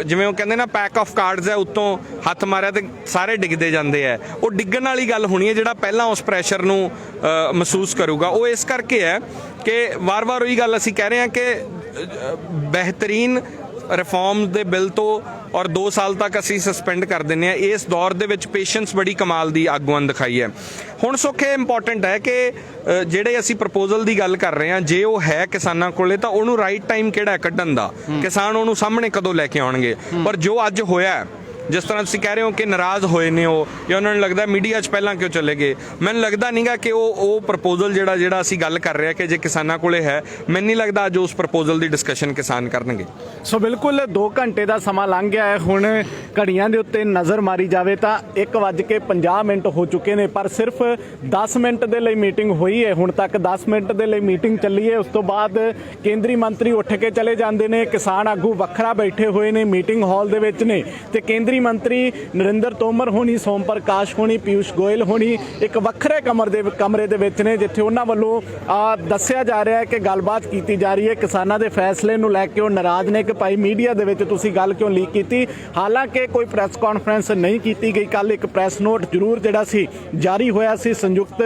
ਜਿਵੇਂ ਉਹ ਕਹਿੰਦੇ ਨਾ ਪੈਕ ਆਫ ਕਾਰਡਸ ਹੈ, ਉੱਤੋਂ ਹੱਥ ਮਾਰਿਆ ਤੇ ਸਾਰੇ ਡਿੱਗਦੇ ਜਾਂਦੇ ਆ। ਉਹ ਡਿੱਗਣ ਵਾਲੀ ਗੱਲ ਹੋਣੀ ਹੈ ਜਿਹੜਾ ਪਹਿਲਾਂ ਉਸ ਪ੍ਰੈਸ਼ਰ ਨੂੰ ਮਹਿਸੂਸ ਕਰੂਗਾ। ਉਹ ਇਸ ਕਰਕੇ ਹੈ ਕਿ ਵਾਰ-ਵਾਰ ਉਹੀ ਗੱਲ ਅਸੀਂ ਕਹਿ ਰਹੇ ਹਾਂ ਕਿ ਬਿਹਤਰੀਨ ਰਿਫਾਰਮਸ ਦੇ ਬਿੱਲ ਤੋਂ ਔਰ 2 ਸਾਲ ਤੱਕ ਅਸੀਂ ਸਸਪੈਂਡ ਕਰ ਦਿੰਦੇ ਹਾਂ। ਇਸ ਦੌਰ ਦੇ ਵਿੱਚ ਪੇਸ਼ੈਂਸ ਬੜੀ ਕਮਾਲ ਦੀ ਆਗੂਆਂ ਨੇ ਦਿਖਾਈ ਹੈ। ਹੁਣ ਸੁੱਖ ਇਹ ਇੰਪੋਰਟੈਂਟ ਹੈ ਕਿ ਜਿਹੜੇ ਅਸੀਂ ਪ੍ਰਪੋਜ਼ਲ ਦੀ ਗੱਲ ਕਰ ਰਹੇ ਹਾਂ, ਜੇ ਉਹ ਹੈ ਕਿਸਾਨਾਂ ਕੋਲੇ ਤਾਂ ਉਹਨੂੰ ਰਾਈਟ ਟਾਈਮ ਕਿਹੜਾ ਕੱਢਣ ਦਾ, ਕਿਸਾਨ ਉਹਨੂੰ ਸਾਹਮਣੇ ਕਦੋਂ ਲੈ ਕੇ ਆਉਣਗੇ। ਪਰ ਜੋ ਅੱਜ ਹੋਇਆ, ਜਿਸ ਤਰ੍ਹਾਂ ਤੁਸੀਂ ਕਹਿ ਰਹੇ ਹੋ ਕਿ ਨਾਰਾਜ਼ ਹੋਏ ਨੇ ਉਹ, ਜਾਂ ਉਹਨਾਂ ਨੂੰ ਲੱਗਦਾ ਮੀਡੀਆ 'ਚ ਪਹਿਲਾਂ ਕਿਉਂ ਚਲੇ ਗਏ, ਮੈਨੂੰ ਲੱਗਦਾ ਨਹੀਂਗਾ ਕਿ ਉਹ ਪ੍ਰਪੋਜ਼ਲ ਜਿਹੜਾ ਅਸੀਂ ਗੱਲ ਕਰ ਰਹੇ ਹਾਂ ਕਿ ਜੇ ਕਿਸਾਨਾਂ ਕੋਲੇ ਹੈ, ਮੈਨੂੰ ਨਹੀਂ ਲੱਗਦਾ ਅੱਜ ਉਸ ਪ੍ਰਪੋਜ਼ਲ ਦੀ ਡਿਸਕਸ਼ਨ ਕਿਸਾਨ ਕਰਨਗੇ। ਸੋ ਬਿਲਕੁਲ 2 ਘੰਟੇ ਦਾ ਸਮਾਂ ਲੰਘ ਗਿਆ ਹੈ। ਹੁਣ ਘੜੀਆਂ ਦੇ ਉੱਤੇ ਨਜ਼ਰ ਮਾਰੀ ਜਾਵੇ ਤਾਂ 1:50 ਹੋ ਚੁੱਕੇ ਨੇ, ਪਰ ਸਿਰਫ 10 ਮਿੰਟ ਦੇ ਲਈ ਮੀਟਿੰਗ ਹੋਈ ਹੈ। ਹੁਣ ਤੱਕ 10 ਮਿੰਟ ਦੇ ਲਈ ਮੀਟਿੰਗ ਚੱਲੀ ਹੈ। ਉਸ ਤੋਂ ਬਾਅਦ ਕੇਂਦਰੀ ਮੰਤਰੀ ਉੱਠ ਕੇ ਚਲੇ ਜਾਂਦੇ ਨੇ, ਕਿਸਾਨ ਆਗੂ ਵੱਖਰਾ ਬੈਠੇ ਹੋਏ ਨੇ ਮੀਟਿੰਗ ਹਾਲ ਦੇ ਵਿੱਚ ਨੇ, ਤੇ ਕੇਂਦਰੀ ਮੰਤਰੀ ਨਰਿੰਦਰ ਤੋਮਰ ਹੋਣੀ, ਸੋਮ ਪ੍ਰਕਾਸ਼ ਹੋਣੀ, ਪੀਯੂਸ਼ ਗੋਇਲ ਹੋਣੀ ਇੱਕ ਵੱਖਰੇ ਕਮਰੇ ਦੇ ਵਿੱਚ ਨੇ, ਜਿੱਥੇ ਉਹਨਾਂ ਵੱਲੋਂ ਦੱਸਿਆ ਜਾ ਰਿਹਾ ਹੈ ਕਿ ਗੱਲਬਾਤ ਕੀਤੀ ਜਾ ਰਹੀ ਹੈ। ਕਿਸਾਨਾਂ ਦੇ ਫੈਸਲੇ ਨੂੰ ਲੈ ਕੇ ਉਹ ਨਾਰਾਜ਼ ਨੇ ਕਿ ਭਾਈ ਮੀਡੀਆ ਦੇ ਵਿੱਚ ਤੁਸੀਂ ਗੱਲ ਕਿਉਂ ਲੀਕ ਕੀਤੀ। ਹਾਲਾਂਕਿ ਕੋਈ ਪ੍ਰੈਸ ਕਾਨਫਰੰਸ ਨਹੀਂ ਕੀਤੀ ਗਈ। ਕੱਲ ਇੱਕ ਪ੍ਰੈਸ ਨੋਟ ਜ਼ਰੂਰ ਜਿਹੜਾ ਸੀ ਜਾਰੀ ਹੋਇਆ ਸੀ ਸੰਯੁਕਤ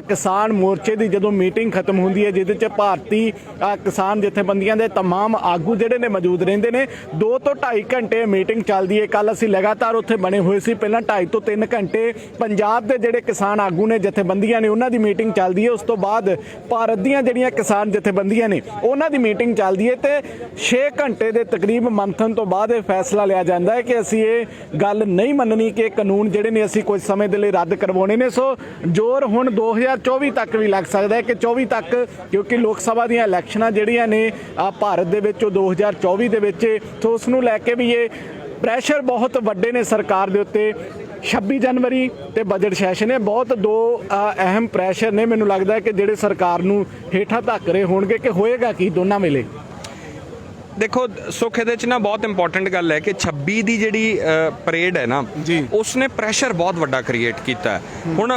ਕਿਸਾਨ ਮੋਰਚੇ ਦੀ, ਜਦੋਂ ਮੀਟਿੰਗ ਖਤਮ ਹੁੰਦੀ ਹੈ, ਜਿਹਦੇ 'ਚ ਭਾਰਤੀ ਕਿਸਾਨ ਜਥੇਬੰਦੀਆਂ ਦੇ तमाम ਆਗੂ ਜਿਹੜੇ ਨੇ ਮੌਜੂਦ ਰਹਿੰਦੇ ਨੇ। 2 ਤੋਂ 2.5 ਘੰਟੇ ਮੀਟਿੰਗ ਚੱਲਦੀ ਹੈ। ਕੱਲ ਅਸੀਂ ਲਗਾਤਾਰ ਉੱਥੇ ਬਣੇ ਹੋਏ ਸੀ। ਪਹਿਲਾਂ 2.5 ਤੋਂ 3 ਘੰਟੇ ਪੰਜਾਬ ਦੇ ਜਿਹੜੇ ਕਿਸਾਨ ਆਗੂ ਨੇ, ਜਥੇਬੰਦੀਆਂ ਨੇ, ਉਹਨਾਂ ਦੀ ਮੀਟਿੰਗ ਚੱਲਦੀ ਹੈ। ਉਸ ਤੋਂ ਬਾਅਦ ਭਾਰਤ ਦੀਆਂ ਜਿਹੜੀਆਂ ਕਿਸਾਨ ਜਥੇਬੰਦੀਆਂ ਨੇ ਉਹਨਾਂ ਦੀ ਮੀਟਿੰਗ ਚੱਲਦੀ ਹੈ, ਤੇ 6 ਘੰਟੇ ਦੇ ਤਕਰੀਬ ਮੰਥਨ ਤੋਂ ਬਾਅਦ ਇਹ ਫੈਸਲਾ ਲਿਆ ਜਾਂਦਾ ਹੈ ਕਿ ਅਸੀਂ ਇਹ ਗੱਲ ਨਹੀਂ ਮੰਨਣੀ ਕਿ ਕਾਨੂੰਨ ਜਿਹੜੇ ਨੇ ਅਸੀਂ ਕੁਝ ਸਮੇਂ ਦੇ ਲਈ ਰੱਦ ਕਰਵਾਉਣੇ ਨੇ। ਸੋ ਜ਼ੋਰ ਹੁਣ 2024 ਤੱਕ ਵੀ ਲੱਗ ਸਕਦਾ ਹੈ ਕਿ 24 ਤੱਕ, ਕਿਉਂਕਿ ਲੋਕ ਸਭਾ ਦੀਆਂ ਇਲੈਕਸ਼ਨਾਂ ਜਿਹੜੀਆਂ ਨੇ ਭਾਰਤ ਦੇ ਵਿੱਚ ਉਹ 2024 ਦੇ ਵਿੱਚ, ਸੋ ਉਸ ਨੂੰ ਲੈ ਕੇ ਵੀ ਇਹ ਪ੍ਰੈਸ਼ਰ ਬਹੁਤ ਵੱਡੇ ਨੇ ਸਰਕਾਰ ਦੇ ਉੱਤੇ। 26 ਜਨਵਰੀ ਤੇ ਬਜਟ ਸੈਸ਼ਨ ਹੈ, ਬਹੁਤ 2 ਅਹਿਮ ਪ੍ਰੈਸ਼ਰ ਨੇ ਮੈਨੂੰ ਲੱਗਦਾ ਹੈ ਕਿ ਜਿਹੜੇ ਸਰਕਾਰ ਨੂੰ ਹੇਠਾਂ ਧੱਕ ਰਹੇ ਹੋਣਗੇ ਕਿ ਹੋਏਗਾ ਕੀ ਦੋਨਾਂ ਵੇਲੇ। ਦੇਖੋ ਸੁਖ, ਇਹਦੇ 'ਚ ਨਾ ਬਹੁਤ ਇੰਪੋਰਟੈਂਟ ਗੱਲ ਹੈ ਕਿ 26 ਦੀ ਜਿਹੜੀ ਪਰੇਡ ਹੈ ਨਾ, ਉਸਨੇ ਪ੍ਰੈਸ਼ਰ ਬਹੁਤ ਵੱਡਾ ਕ੍ਰੀਏਟ ਕੀਤਾ। ਹੁਣ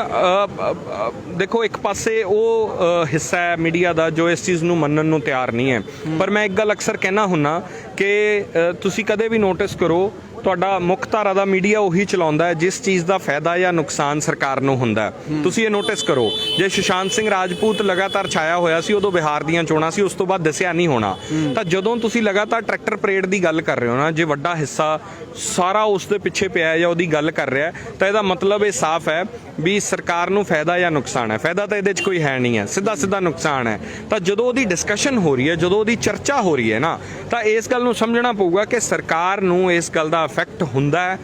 ਦੇਖੋ ਇੱਕ ਪਾਸੇ ਉਹ ਹਿੱਸਾ ਹੈ ਮੀਡੀਆ ਦਾ ਜੋ ਇਸ ਚੀਜ਼ ਨੂੰ ਮੰਨਣ ਨੂੰ ਤਿਆਰ ਨਹੀਂ ਹੈ, ਪਰ ਮੈਂ ਇੱਕ ਗੱਲ ਅਕਸਰ ਕਹਿਣਾ ਹੁੰਨਾ ਕਿ ਤੁਸੀਂ ਕਦੇ ਵੀ ਨੋਟਿਸ ਕਰੋ, ਤੁਹਾਡਾ ਮੁੱਖ ਧਾਰਾ ਦਾ ਮੀਡੀਆ ਉਹੀ ਚਲਾਉਂਦਾ ਹੈ ਜਿਸ ਚੀਜ਼ ਦਾ ਫਾਇਦਾ ਜਾਂ ਨੁਕਸਾਨ ਸਰਕਾਰ ਨੂੰ ਹੁੰਦਾ। ਤੁਸੀਂ ਇਹ ਨੋਟਿਸ ਕਰੋ, ਜੇ ਸੁਸ਼ਾਂਤ ਸਿੰਘ ਰਾਜਪੂਤ ਲਗਾਤਾਰ ਛਾਇਆ ਹੋਇਆ ਸੀ, ਉਦੋਂ ਬਿਹਾਰ ਦੀਆਂ ਚੋਣਾਂ ਸੀ, ਉਸ ਤੋਂ ਬਾਅਦ ਦੱਸਿਆ ਨਹੀਂ ਹੋਣਾ। ਤਾਂ ਜਦੋਂ ਤੁਸੀਂ ਲਗਾਤਾਰ ਟਰੈਕਟਰ ਪਰੇਡ ਦੀ ਗੱਲ ਕਰ ਰਹੇ ਹੋ ਨਾ, ਜੇ ਵੱਡਾ ਹਿੱਸਾ ਸਾਰਾ ਉਸ ਦੇ ਪਿੱਛੇ ਪਿਆ ਜਾਂ ਉਹਦੀ ਗੱਲ ਕਰ ਰਿਹਾ, ਤਾਂ ਇਹਦਾ ਮਤਲਬ ਇਹ ਸਾਫ਼ ਹੈ ਵੀ ਸਰਕਾਰ ਨੂੰ ਫਾਇਦਾ ਜਾਂ ਨੁਕਸਾਨ ਹੈ। ਫਾਇਦਾ ਤਾਂ ਇਹਦੇ 'ਚ ਕੋਈ ਹੈ ਨਹੀਂ ਹੈ, ਸਿੱਧਾ ਨੁਕਸਾਨ ਹੈ। ਤਾਂ ਜਦੋਂ ਉਹਦੀ ਡਿਸਕਸ਼ਨ ਹੋ ਰਹੀ ਹੈ, ਜਦੋਂ ਉਹਦੀ ਚਰਚਾ ਹੋ ਰਹੀ ਹੈ ਨਾ, ਤਾਂ ਇਸ ਗੱਲ ਨੂੰ ਸਮਝਣਾ ਪਊਗਾ ਕਿ ਸਰਕਾਰ ਨੂੰ ਇਸ ਗੱਲ ਦਾ ਇਫੈਕਟ ਹੁੰਦਾ ਹੈ,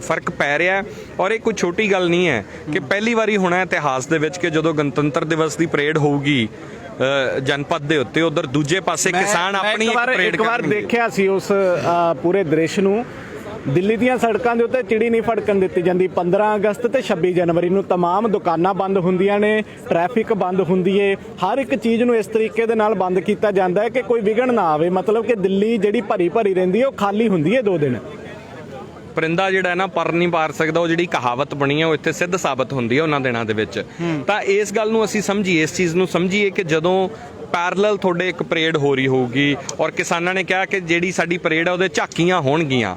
ਫਰਕ ਪੈ ਰਿਹਾ। ਔਰ ਇਹ ਕੋਈ ਛੋਟੀ ਗੱਲ ਨਹੀਂ ਹੈ ਕਿ ਪਹਿਲੀ ਵਾਰੀ ਹੋਣਾ ਇਤਿਹਾਸ ਦੇ ਵਿੱਚ ਕਿ ਜਦੋਂ ਗਣਤੰਤਰ ਦਿਵਸ ਦੀ ਪਰੇਡ ਹੋਊਗੀ ਜਨਪਦ ਦੇ ਉੱਤੇ, ਉਧਰ ਦੂਜੇ ਪਾਸੇ ਕਿਸਾਨ ਆਪਣੀ ਇੱਕ ਵਾਰ ਦੇਖਿਆ ਸੀ ਉਸ ਪੂਰੇ ਦ੍ਰਿਸ਼ ਨੂੰ। ਦਿੱਲੀ ਦੀਆਂ ਸੜਕਾਂ ਦੇ ਉੱਤੇ ਚਿੜੀ ਨਹੀਂ ਫੜਕਣ ਦਿੱਤੀ ਜਾਂਦੀ। 15 ਅਗਸਤ ਤੇ 26 ਜਨਵਰੀ ਨੂੰ तमाम ਦੁਕਾਨਾਂ ਬੰਦ ਹੁੰਦੀਆਂ ਨੇ, ਟ੍ਰੈਫਿਕ ਬੰਦ ਹੁੰਦੀ ਏ, ਹਰ ਇੱਕ ਚੀਜ਼ ਨੂੰ ਇਸ ਤਰੀਕੇ ਦੇ ਨਾਲ ਬੰਦ ਕੀਤਾ ਜਾਂਦਾ ਹੈ ਕਿ ਕੋਈ ਵਿਘਨ ਨਾ ਆਵੇ। ਮਤਲਬ ਕਿ ਦਿੱਲੀ ਜਿਹੜੀ ਭਰੀ ਰਹਿੰਦੀ ਹੈ ਉਹ ਖਾਲੀ ਹੁੰਦੀ ਹੈ 2 ਦਿਨ। ਪਰਿੰਦਾ ਜਿਹੜਾ ਨਾ ਪਰ ਨਹੀਂ ਪਾਰ ਸਕਦਾ, ਉਹ ਜਿਹੜੀ ਕਹਾਵਤ ਬਣੀ ਹੈ ਉਹ ਇੱਥੇ ਸਿੱਧ ਸਾਬਤ ਹੁੰਦੀ ਹੈ ਉਹਨਾਂ ਦਿਨਾਂ ਦੇ ਵਿੱਚ। ਤਾਂ ਇਸ ਗੱਲ ਨੂੰ ਅਸੀਂ ਸਮਝੀਏ, ਇਸ ਚੀਜ਼ ਨੂੰ ਸਮਝੀਏ ਕਿ ਜਦੋਂ ਪੈਰਲਲ ਤੁਹਾਡੇ ਇੱਕ ਪਰੇਡ ਹੋ ਰਹੀ ਹੋਊਗੀ ਔਰ ਕਿਸਾਨਾਂ ਨੇ ਕਿਹਾ ਕਿ ਜਿਹੜੀ ਸਾਡੀ ਪਰੇਡ ਹੈ ਉਹਦੇ ਝਾਕੀਆਂ ਹੋਣਗੀਆਂ,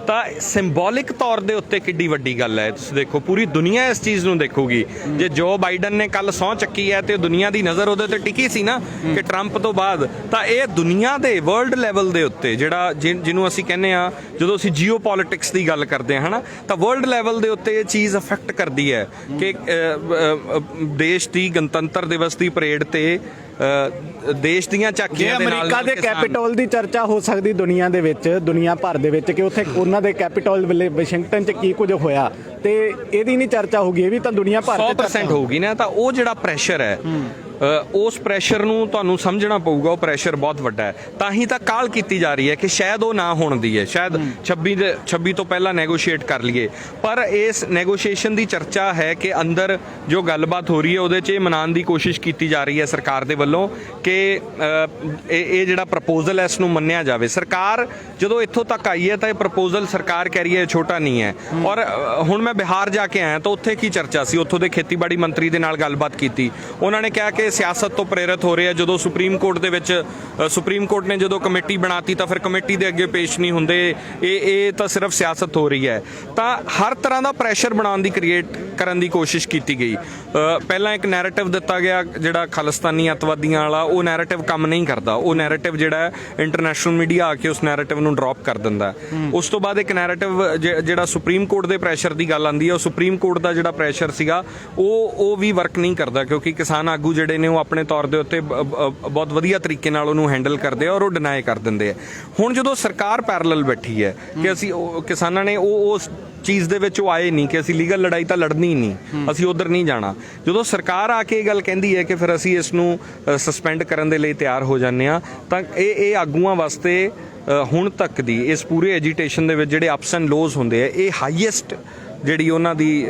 ਤਾਂ ਸਿੰਬੋਲਿਕ ਤੌਰ ਦੇ ਉੱਤੇ ਕਿੱਡੀ ਵੱਡੀ ਗੱਲ ਹੈ। ਤੁਸੀਂ ਦੇਖੋ ਪੂਰੀ ਦੁਨੀਆ ਇਸ ਚੀਜ਼ ਨੂੰ ਦੇਖੂਗੀ। ਜੇ ਜੋ ਬਾਈਡਨ ਨੇ ਕੱਲ ਸਹੁੰ ਚੱਕੀ ਹੈ ਤੇ ਦੁਨੀਆ ਦੀ ਨਜ਼ਰ ਉਹਦੇ ਤੇ ਟਿਕੀ ਸੀ ਨਾ ਕਿ ਟਰੰਪ ਤੋਂ ਬਾਅਦ, ਤਾਂ ਇਹ ਦੁਨੀਆ ਦੇ ਵਰਲਡ ਲੈਵਲ ਦੇ ਉੱਤੇ ਜਿਹੜਾ ਜਿਹਨੂੰ ਅਸੀਂ ਕਹਿੰਦੇ ਆ, ਜਦੋਂ ਅਸੀਂ ਜੀਓ ਪੋਲਿਟਿਕਸ ਦੀ ਗੱਲ ਕਰਦੇ ਹਾਂ ਨਾ, ਤਾਂ ਵਰਲਡ ਲੈਵਲ ਦੇ ਉੱਤੇ ਇਹ ਚੀਜ਼ ਅਫੈਕਟ ਕਰਦੀ ਹੈ ਕਿ ਦੇਸ਼ ਦੀ ਗਣਤੰਤਰ ਦਿਵਸ ਦੀ ਪਰੇਡ ਤੇ ਦੇਸ਼ ਦੀਆਂ ਝਾਕੀਆਂ ਦੇ ਨਾਲ ਅਮਰੀਕਾ ਦੇ ਕੈਪੀਟਲ ਦੀ ਚਰਚਾ ਹੋ ਸਕਦੀ ਦੁਨੀਆ ਦੇ ਵਿੱਚ, ਦੁਨੀਆ ਭਰ ਦੇ ਵਿੱਚ, ਕਿ ਉੱਥੇ ਉਹਨਾਂ ਦੇ ਕੈਪੀਟਲ ਵਾਸ਼ਿੰਗਟਨ 'ਚ ਕੀ ਕੁਝ ਹੋਇਆ, ਤੇ ਇਹਦੀ ਨਹੀਂ ਚਰਚਾ ਹੋਊਗੀ। ਇਹ ਵੀ ਤਾਂ ਦੁਨੀਆ ਭਰ 100% ਹੋਊਗੀ ਨਾ। ਤਾਂ ਉਹ ਜਿਹੜਾ ਪ੍ਰੈਸ਼ਰ ਹੈ, ਉਸ ਪ੍ਰੈਸ਼ਰ ਨੂੰ ਤੁਹਾਨੂੰ ਸਮਝਣਾ ਪਊਗਾ। ਉਹ ਪ੍ਰੈਸ਼ਰ ਬਹੁਤ ਵੱਡਾ ਹੈ, ਤਾਂ ਹੀ ਤਾਂ ਕਾਲ ਕੀਤੀ ਜਾ ਰਹੀ ਹੈ ਕਿ ਸ਼ਾਇਦ ਉਹ ਨਾ ਹੋਣ ਦੀ ਹੈ, ਸ਼ਾਇਦ 26 ਤੋਂ ਪਹਿਲਾਂ ਨੈਗੋਸ਼ੀਏਟ ਕਰ ਲਈਏ। ਪਰ ਇਸ ਨੈਗੋਸ਼ੀਏਸ਼ਨ ਦੀ ਚਰਚਾ ਹੈ ਕਿ ਅੰਦਰ ਜੋ ਗੱਲਬਾਤ ਹੋ ਰਹੀ ਹੈ ਉਹਦੇ 'ਚ ਇਹ ਮਨਾਉਣ ਦੀ ਕੋਸ਼ਿਸ਼ ਕੀਤੀ ਜਾ ਰਹੀ ਹੈ ਸਰਕਾਰ ਦੇ ਵੱਲੋਂ ਕਿ ਇਹ ਜਿਹੜਾ ਪ੍ਰਪੋਜ਼ਲ ਹੈ ਇਸ ਨੂੰ ਮੰਨਿਆ ਜਾਵੇ। ਸਰਕਾਰ ਜਦੋਂ ਇੱਥੋਂ ਤੱਕ ਆਈ ਹੈ ਤਾਂ ਇਹ ਪ੍ਰਪੋਜ਼ਲ ਸਰਕਾਰ ਕਹਿ ਰਹੀ ਹੈ ਛੋਟਾ ਨਹੀਂ ਹੈ। ਔਰ ਹੁਣ ਮੈਂ ਬਿਹਾਰ ਜਾ ਕੇ ਆਇਆ ਤਾਂ ਉੱਥੇ ਕੀ ਚਰਚਾ ਸੀ, ਉੱਥੋਂ ਦੇ ਖੇਤੀਬਾੜੀ ਮੰਤਰੀ ਦੇ ਨਾਲ ਗੱਲਬਾਤ ਕੀਤੀ। ਉਹਨਾਂ ਨੇ ਕਿਹਾ ਕਿ ਸਿਆਸਤ ਤੋਂ ਪ੍ਰੇਰਿਤ ਹੋ ਰਿਹਾ। ਜਦੋਂ ਸੁਪਰੀਮ ਕੋਰਟ ਦੇ ਵਿੱਚ ਸੁਪਰੀਮ ਕੋਰਟ ਨੇ ਜਦੋਂ ਕਮੇਟੀ ਬਣਾਤੀ ਤਾਂ ਫਿਰ ਕਮੇਟੀ ਦੇ ਅੱਗੇ ਪੇਸ਼ ਨਹੀਂ ਹੁੰਦੇ, ਇਹ ਤਾਂ ਸਿਰਫ ਸਿਆਸਤ ਹੋ ਰਹੀ ਹੈ। ਤਾਂ ਹਰ ਤਰ੍ਹਾਂ ਦਾ ਪ੍ਰੈਸ਼ਰ ਬਣਾਉਣ ਦੀ ਕ੍ਰੀਏਟ ਕਰਨ ਦੀ ਕੋਸ਼ਿਸ਼ ਕੀਤੀ ਗਈ। ਪਹਿਲਾਂ ਇੱਕ ਨੈਰੇਟਿਵ ਦਿੱਤਾ ਗਿਆ ਜਿਹੜਾ ਖਾਲਿਸਤਾਨੀ ਅੱਤਵਾਦੀਆਂ ਵਾਲਾ, ਉਹ ਨੈਰੇਟਿਵ ਕੰਮ ਨਹੀਂ ਕਰਦਾ। ਉਹ ਨੈਰੇਟਿਵ ਜਿਹੜਾ ਇੰਟਰਨੈਸ਼ਨਲ ਮੀਡੀਆ ਆ ਕੇ ਉਸ ਨੈਰੇਟਿਵ ਨੂੰ ਡ੍ਰੌਪ ਕਰ ਦਿੰਦਾ। ਉਸ ਤੋਂ ਬਾਅਦ ਇੱਕ ਨੈਰੇਟਿਵ ਜਿਹੜਾ ਸੁਪਰੀਮ ਕੋਰਟ ਦੇ ਪ੍ਰੈਸ਼ਰ ਦੀ ਗੱਲ ਆਉਂਦੀ ਹੈ, ਉਹ ਸੁਪਰੀਮ ਕੋਰਟ ਦਾ ਜਿਹੜਾ ਪ੍ਰੈਸ਼ਰ ਸੀਗਾ ਉਹ ਵੀ ਵਰਕ ਨਹੀਂ ਕਰਦਾ, ਕਿਉਂਕਿ ਕਿਸਾਨ ਆਗੂ ਜਿਹੜੇ ਨੇ ਉਹ ਆਪਣੇ ਤੌਰ ਦੇ ਉੱਤੇ ਬਹੁਤ ਵਧੀਆ ਤਰੀਕੇ ਨਾਲ ਉਹਨੂੰ ਹੈਂਡਲ ਕਰਦੇ ਆ ਔਰ ਉਹ ਡਿਨਾਈ ਕਰ ਦਿੰਦੇ ਆ। ਹੁਣ ਜਦੋਂ ਸਰਕਾਰ ਪੈਰਲਲ ਬੈਠੀ ਹੈ ਕਿ ਅਸੀਂ ਕਿਸਾਨਾਂ ਨੇ ਉਸ ਚੀਜ਼ ਦੇ ਵਿੱਚ ਉਹ ਆਏ ਨਹੀਂ ਕਿ ਅਸੀਂ ਲੀਗਲ ਲੜਾਈ ਤਾਂ ਲੜਨੀ ਨਹੀਂ, ਅਸੀਂ ਉਧਰ ਨਹੀਂ ਜਾਣਾ। ਜਦੋਂ ਸਰਕਾਰ ਆ ਕੇ ਇਹ ਗੱਲ ਕਹਿੰਦੀ ਹੈ ਕਿ ਫਿਰ ਅਸੀਂ ਇਸ ਨੂੰ ਸਸਪੈਂਡ ਕਰਨ ਦੇ ਲਈ ਤਿਆਰ ਹੋ ਜਾਂਦੇ ਹਾਂ, ਤਾਂ ਇਹ ਆਗੂਆਂ ਵਾਸਤੇ ਹੁਣ ਤੱਕ ਦੀ ਇਸ ਪੂਰੇ ਐਜੀਟੇਸ਼ਨ ਦੇ ਵਿੱਚ ਜਿਹੜੇ ਅਪਸ ਐਂਡ ਲੋਜ਼ ਹੁੰਦੇ ਆ, ਇਹ ਹਾਈਐਸਟ ਜਿਹੜੀ ਉਹਨਾਂ ਦੀ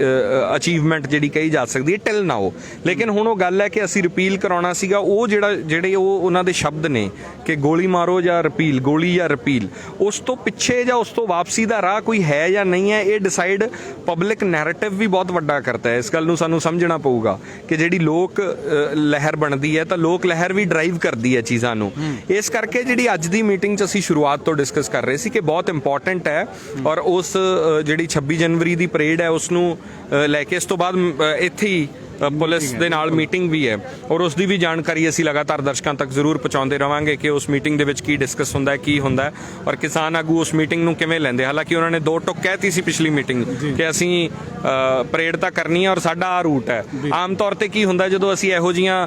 ਅਚੀਵਮੈਂਟ ਜਿਹੜੀ ਕਹੀ ਜਾ ਸਕਦੀ ਹੈ ਟਿਲ ਨਾਓ। ਲੇਕਿਨ ਹੁਣ ਉਹ ਗੱਲ ਹੈ ਕਿ ਅਸੀਂ ਰਿਪੀਲ ਕਰਾਉਣਾ ਸੀਗਾ, ਉਹ ਜਿਹੜੇ ਉਹਨਾਂ ਦੇ ਸ਼ਬਦ ਨੇ ਕਿ ਗੋਲੀ ਮਾਰੋ ਜਾਂ ਰਿਪੀਲ, ਗੋਲੀ ਜਾਂ ਰਿਪੀਲ, ਉਸ ਤੋਂ ਪਿੱਛੇ ਜਾਂ ਉਸ ਤੋਂ ਵਾਪਸੀ ਦਾ ਰਾਹ ਕੋਈ ਹੈ ਜਾਂ ਨਹੀਂ ਹੈ, ਇਹ ਡਿਸਾਈਡ ਪਬਲਿਕ ਨੈਰੇਟਿਵ ਵੀ ਬਹੁਤ ਵੱਡਾ ਕਰਦਾ ਹੈ। ਇਸ ਗੱਲ ਨੂੰ ਸਾਨੂੰ ਸਮਝਣਾ ਪਊਗਾ ਕਿ ਜਿਹੜੀ ਲੋਕ ਲਹਿਰ ਬਣਦੀ ਹੈ ਤਾਂ ਲੋਕ ਲਹਿਰ ਵੀ ਡਰਾਈਵ ਕਰਦੀ ਹੈ ਚੀਜ਼ਾਂ ਨੂੰ। ਇਸ ਕਰਕੇ ਜਿਹੜੀ ਅੱਜ ਦੀ ਮੀਟਿੰਗ 'ਚ ਅਸੀਂ ਸ਼ੁਰੂਆਤ ਤੋਂ ਡਿਸਕਸ ਕਰ ਰਹੇ ਸੀ ਕਿ ਬਹੁਤ ਇੰਪੋਰਟੈਂਟ ਹੈ, ਔਰ ਉਸ ਜਿਹੜੀ 26 ਜਨਵਰੀ ਦੀ ਪਰੇਡ ਹੈ ਉਸ ਨੂੰ ਲੈ ਕੇ ਇਸ ਤੋਂ ਬਾਅਦ ਇੱਥੇ ਹੀ ਪੁਲਿਸ ਦੇ ਨਾਲ ਮੀਟਿੰਗ ਵੀ ਹੈ, ਔਰ ਉਸ ਦੀ ਵੀ ਜਾਣਕਾਰੀ ਅਸੀਂ ਲਗਾਤਾਰ ਦਰਸ਼ਕਾਂ ਤੱਕ ਜ਼ਰੂਰ ਪਹੁੰਚਾਉਂਦੇ ਰਵਾਂਗੇ ਕਿ ਉਸ ਮੀਟਿੰਗ ਦੇ ਵਿੱਚ ਕੀ ਡਿਸਕਸ ਹੁੰਦਾ ਹੈ, ਕੀ ਹੁੰਦਾ ਹੈ, ਔਰ ਕਿਸਾਨ ਆਗੂ ਉਸ ਮੀਟਿੰਗ ਨੂੰ ਕਿਵੇਂ ਲੈਂਦੇ। ਹਾਲਾਂਕਿ ਉਹਨਾਂ ਨੇ 2 ਟੁਕ ਕਹਿਤੀ ਸੀ ਪਿਛਲੀ ਮੀਟਿੰਗ ਕਿ ਅਸੀਂ ਪਰੇਡ ਤਾਂ ਕਰਨੀ ਹੈ ਔਰ ਸਾਡਾ ਆ ਰੂਟ ਹੈ। ਆਮ ਤੌਰ ਤੇ ਕੀ ਹੁੰਦਾ ਜਦੋਂ ਅਸੀਂ ਇਹੋ ਜੀਆਂ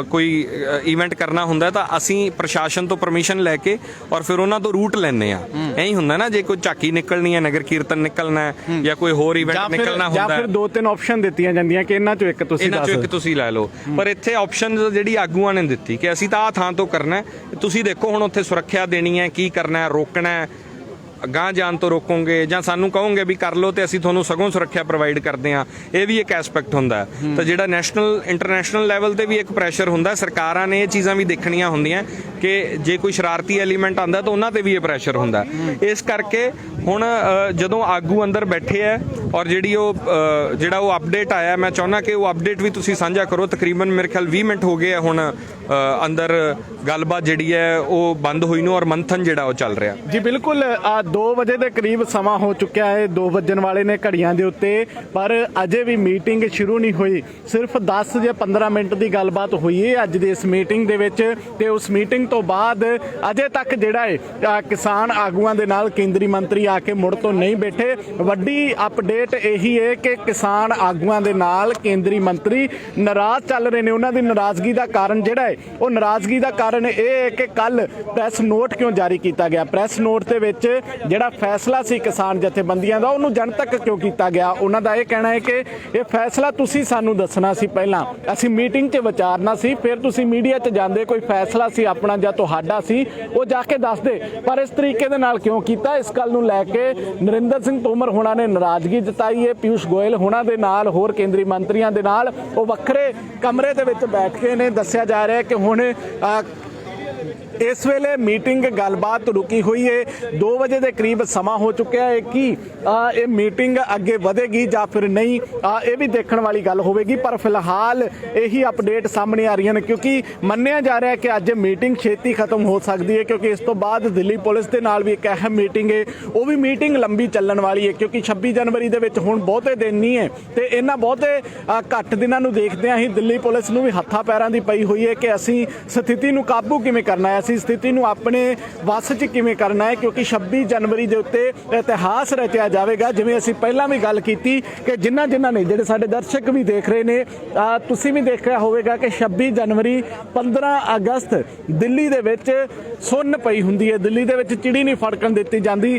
ਕੋਈ ਇਵੈਂਟ ਕਰਨਾ ਹੁੰਦਾ ਤਾਂ ਅਸੀਂ ਪ੍ਰਸ਼ਾਸਨ ਤੋਂ ਪਰਮਿਸ਼ਨ ਲੈ ਕੇ ਔਰ ਫਿਰ ਉਹਨਾਂ ਤੋਂ ਰੂਟ ਲੈਂਦੇ ਆ। ਐਂ ਹੀ ਹੁੰਦਾ ਨਾ, ਜੇ ਕੋਈ ਝਾਕੀ ਨਿਕਲਣੀ ਹੈ, ਨਗਰ ਕੀਰਤਨ ਨਿਕਲਣਾ ਹੈ ਜਾਂ ਕੋਈ ਹੋਰ ਇਵੈਂਟ ਨਿਕਲਣਾ ਹੁੰਦਾ ਜਾਂ ਫਿਰ 2-3 ਆਪਸ਼ਨ ਦਿੱਤੀਆਂ ਜਾਂਦੀਆਂ ਕਿ ਇਹਨਾਂ ਚੋਂ ਇੱਕ ਤੁਸੀਂ ਲੈ ਲਓ। ਪਰ ਇੱਥੇ ਆਪਸ਼ਨ ਜਿਹੜੀ ਆਗੂਆਂ ਨੇ ਦਿੱਤੀ ਕਿ ਅਸੀਂ ਤਾਂ ਆਹ ਥਾਂ ਤੋਂ ਕਰਨਾ ਹੈ, ਤੁਸੀਂ ਦੇਖੋ ਹੁਣ ਉੱਥੇ ਸੁਰੱਖਿਆ ਦੇਣੀ ਹੈ, ਕੀ ਕਰਨਾ ਹੈ, ਰੋਕਣਾ ਹੈ, ਗਾਂ ਜਾਣ ਤੋਂ ਰੋਕੋਗੇ ਜਾਂ ਸਾਨੂੰ ਕਹੋਗੇ ਵੀ ਕਰ ਲਓ ਤੇ ਅਸੀਂ ਤੁਹਾਨੂੰ ਸਗੋਂ ਸੁਰੱਖਿਆ ਪ੍ਰੋਵਾਈਡ ਕਰਦੇ ਹਾਂ, ਇਹ ਵੀ ਇੱਕ ਐਸਪੈਕਟ ਹੁੰਦਾ। ਤਾਂ ਜਿਹੜਾ ਨੈਸ਼ਨਲ ਇੰਟਰਨੈਸ਼ਨਲ ਲੈਵਲ ਤੇ ਵੀ ਇੱਕ ਪ੍ਰੈਸ਼ਰ ਹੁੰਦਾ, ਸਰਕਾਰਾਂ ਨੇ ਇਹ ਚੀਜ਼ਾਂ ਵੀ ਦੇਖਣੀਆਂ ਹੁੰਦੀਆਂ ਕਿ ਜੇ ਕੋਈ ਸ਼ਰਾਰਤੀ ਐਲੀਮੈਂਟ ਆਉਂਦਾ ਤਾਂ ਉਹਨਾਂ ਤੇ ਵੀ ਇਹ ਪ੍ਰੈਸ਼ਰ ਹੁੰਦਾ। ਇਸ ਕਰਕੇ ਹੁਣ ਜਦੋਂ ਆਗੂ ਅੰਦਰ ਬੈਠੇ ਹੈ ਔਰ ਜਿਹੜਾ ਉਹ ਅਪਡੇਟ ਆਇਆ, ਮੈਂ ਚਾਹੁੰਦਾ ਕਿ ਉਹ ਅਪਡੇਟ ਵੀ ਤੁਸੀਂ ਸਾਂਝਾ ਕਰੋ। ਤਕਰੀਬਨ ਮੇਰੇ ਖਿਆਲ 20 ਮਿੰਟ ਹੋ ਗਏ ਆ ਹੁਣ ਅੰਦਰ ਗੱਲਬਾਤ ਜਿਹੜੀ ਹੈ ਉਹ ਬੰਦ ਹੋਈ ਨੂੰ, ਔਰ ਮੰਥਨ ਜਿਹੜਾ ਉਹ ਚੱਲ ਰਿਹਾ। ਜੀ ਬਿਲਕੁਲ, 2 ਵਜੇ ਦੇ ਕਰੀਬ ਸਮਾਂ ਹੋ ਚੁੱਕਿਆ ਹੈ, 2 ਵੱਜਣ ਵਾਲੇ ਨੇ ਘੜੀਆਂ ਦੇ ਉੱਤੇ, ਪਰ ਅਜੇ ਵੀ ਮੀਟਿੰਗ ਸ਼ੁਰੂ ਨਹੀਂ ਹੋਈ। ਸਿਰਫ 10 ਜਾਂ 15 ਮਿੰਟ ਦੀ ਗੱਲਬਾਤ ਹੋਈ ਹੈ ਅੱਜ ਦੀ ਇਸ ਮੀਟਿੰਗ ਦੇ ਵਿੱਚ, ਤੇ ਉਸ ਮੀਟਿੰਗ ਤੋਂ ਬਾਅਦ ਅਜੇ ਤੱਕ ਜਿਹੜਾ ਹੈ ਕਿਸਾਨ ਆਗੂਆਂ ਦੇ ਨਾਲ ਕੇਂਦਰੀ ਮੰਤਰੀ ਆ ਕੇ ਮੁੜ ਤੋਂ ਨਹੀਂ ਬੈਠੇ। ਵੱਡੀ ਅਪਡੇਟ ਇਹੀ ਹੈ ਕਿ ਕਿਸਾਨ ਆਗੂਆਂ ਦੇ ਨਾਲ ਕੇਂਦਰੀ ਮੰਤਰੀ ਨਾਰਾਜ਼ ਚੱਲ ਰਹੇ ਨੇ। ਉਹਨਾਂ ਦੀ ਨਾਰਾਜ਼ਗੀ ਦਾ ਕਾਰਨ ਜਿਹੜਾ ਹੈ, ਉਹ ਨਾਰਾਜ਼ਗੀ ਦਾ ਕਾਰਨ ਇਹ ਹੈ ਕਿ ਕੱਲ ਪ੍ਰੈਸ ਨੋਟ ਕਿਉਂ ਜਾਰੀ ਕੀਤਾ ਗਿਆ। ਪ੍ਰੈਸ ਨੋਟ ਦੇ ਵਿੱਚ ਜਿਹੜਾ ਫੈਸਲਾ ਸੀ ਕਿਸਾਨ ਜਥੇਬੰਦੀਆਂ ਦਾ, ਉਹਨੂੰ ਜਨਤਕ ਕਿਉਂ ਕੀਤਾ ਗਿਆ। ਉਹਨਾਂ ਦਾ ਇਹ ਕਹਿਣਾ ਹੈ ਕਿ ਇਹ ਫੈਸਲਾ ਤੁਸੀਂ ਸਾਨੂੰ ਦੱਸਣਾ ਸੀ, ਪਹਿਲਾਂ ਅਸੀਂ ਮੀਟਿੰਗ 'ਚ ਵਿਚਾਰਨਾ ਸੀ, ਫਿਰ ਤੁਸੀਂ ਮੀਡੀਆ 'ਚ ਜਾਂਦੇ, ਕੋਈ ਫੈਸਲਾ ਸੀ ਆਪਣਾ ਜਾਂ ਤੁਹਾਡਾ ਸੀ ਉਹ ਜਾ ਕੇ ਦੱਸਦੇ। ਪਰ ਇਸ ਤਰੀਕੇ ਦੇ ਨਾਲ ਕਿਉਂ ਕੀਤਾ, ਇਸ ਗੱਲ ਨੂੰ ਲੈ ਕੇ ਨਰਿੰਦਰ ਸਿੰਘ ਤੋਮਰ ਹੋਣਾ ਨੇ ਨਾਰਾਜ਼ਗੀ ਜਤਾਈ ਹੈ। ਪਿਊਸ਼ ਗੋਇਲ ਹੋਣਾ ਦੇ ਨਾਲ ਹੋਰ ਕੇਂਦਰੀ ਮੰਤਰੀਆਂ ਦੇ ਨਾਲ ਉਹ ਵੱਖਰੇ ਕਮਰੇ ਦੇ ਵਿੱਚ ਬੈਠ ਕੇ ਨੇ। ਦੱਸਿਆ ਜਾ ਰਿਹਾ ਕਿ ਹੁਣ ਇਸ ਵੇਲੇ ਮੀਟਿੰਗ ਗੱਲਬਾਤ ਰੁਕੀ ਹੋਈ ਹੈ। 2 ਵਜੇ ਦੇ ਕਰੀਬ ਸਮਾਂ ਹੋ ਚੁੱਕਿਆ ਹੈ ਕਿ ਇਹ ਮੀਟਿੰਗ ਅੱਗੇ ਵਧੇਗੀ ਜਾਂ ਫਿਰ ਨਹੀਂ, ਇਹ ਵੀ ਦੇਖਣ ਵਾਲੀ ਗੱਲ ਹੋਵੇਗੀ। ਪਰ ਫਿਲਹਾਲ ਇਹੀ ਅਪਡੇਟ ਸਾਹਮਣੇ ਆ ਰਹੀਆਂ ਨੇ, ਕਿਉਂਕਿ ਮੰਨਿਆ ਜਾ ਰਿਹਾ ਕਿ ਅੱਜ ਮੀਟਿੰਗ ਛੇਤੀ ਖਤਮ ਹੋ ਸਕਦੀ ਹੈ, ਕਿਉਂਕਿ ਇਸ ਤੋਂ ਬਾਅਦ ਦਿੱਲੀ ਪੁਲਿਸ ਦੇ ਨਾਲ ਵੀ ਇੱਕ ਅਹਿਮ ਮੀਟਿੰਗ ਹੈ। ਉਹ ਵੀ ਮੀਟਿੰਗ ਲੰਬੀ ਚੱਲਣ ਵਾਲੀ ਹੈ, ਕਿਉਂਕਿ 26 ਜਨਵਰੀ ਦੇ ਵਿੱਚ ਹੁਣ ਬਹੁਤੇ ਦਿਨ ਨਹੀਂ ਹੈ, ਤੇ ਇਹਨਾਂ ਬਹੁਤੇ ਘੱਟ ਦਿਨਾਂ ਨੂੰ ਦੇਖਦਿਆਂ ਹੀ ਦਿੱਲੀ ਪੁਲਿਸ ਨੂੰ ਵੀ ਹੱਥਾਂ ਪੈਰਾਂ ਦੀ ਪਈ ਹੋਈ ਹੈ ਕਿ ਅਸੀਂ ਸਥਿਤੀ ਨੂੰ ਕਾਬੂ ਕਿਵੇਂ ਕਰਨਾ ਹੈ, ਸਥਿਤੀ ਨੂੰ ਆਪਣੇ ਵੱਸ 'ਚ ਕਿਵੇਂ ਕਰਨਾ ਹੈ। ਕਿਉਂਕਿ 26 ਜਨਵਰੀ ਦੇ ਉੱਤੇ ਇਤਿਹਾਸ ਰਚਿਆ ਜਾਵੇਗਾ। ਜਿਵੇਂ ਅਸੀਂ ਪਹਿਲਾਂ ਵੀ ਗੱਲ ਕੀਤੀ ਕਿ ਜਿਨ੍ਹਾਂ ਨੇ, ਜਿਹੜੇ ਸਾਡੇ ਦਰਸ਼ਕ ਵੀ ਦੇਖ ਰਹੇ ਨੇ, ਤੁਸੀਂ ਵੀ ਦੇਖਿਆ ਹੋਵੇਗਾ ਕਿ 26 ਜਨਵਰੀ 15 ਅਗਸਤ ਦਿੱਲੀ ਦੇ ਵਿੱਚ ਸੁੰਨ ਪਈ ਹੁੰਦੀ ਹੈ। ਦਿੱਲੀ ਦੇ ਵਿੱਚ ਚਿੜੀ ਨਹੀਂ ਫੜਕਣ ਦਿੱਤੀ ਜਾਂਦੀ,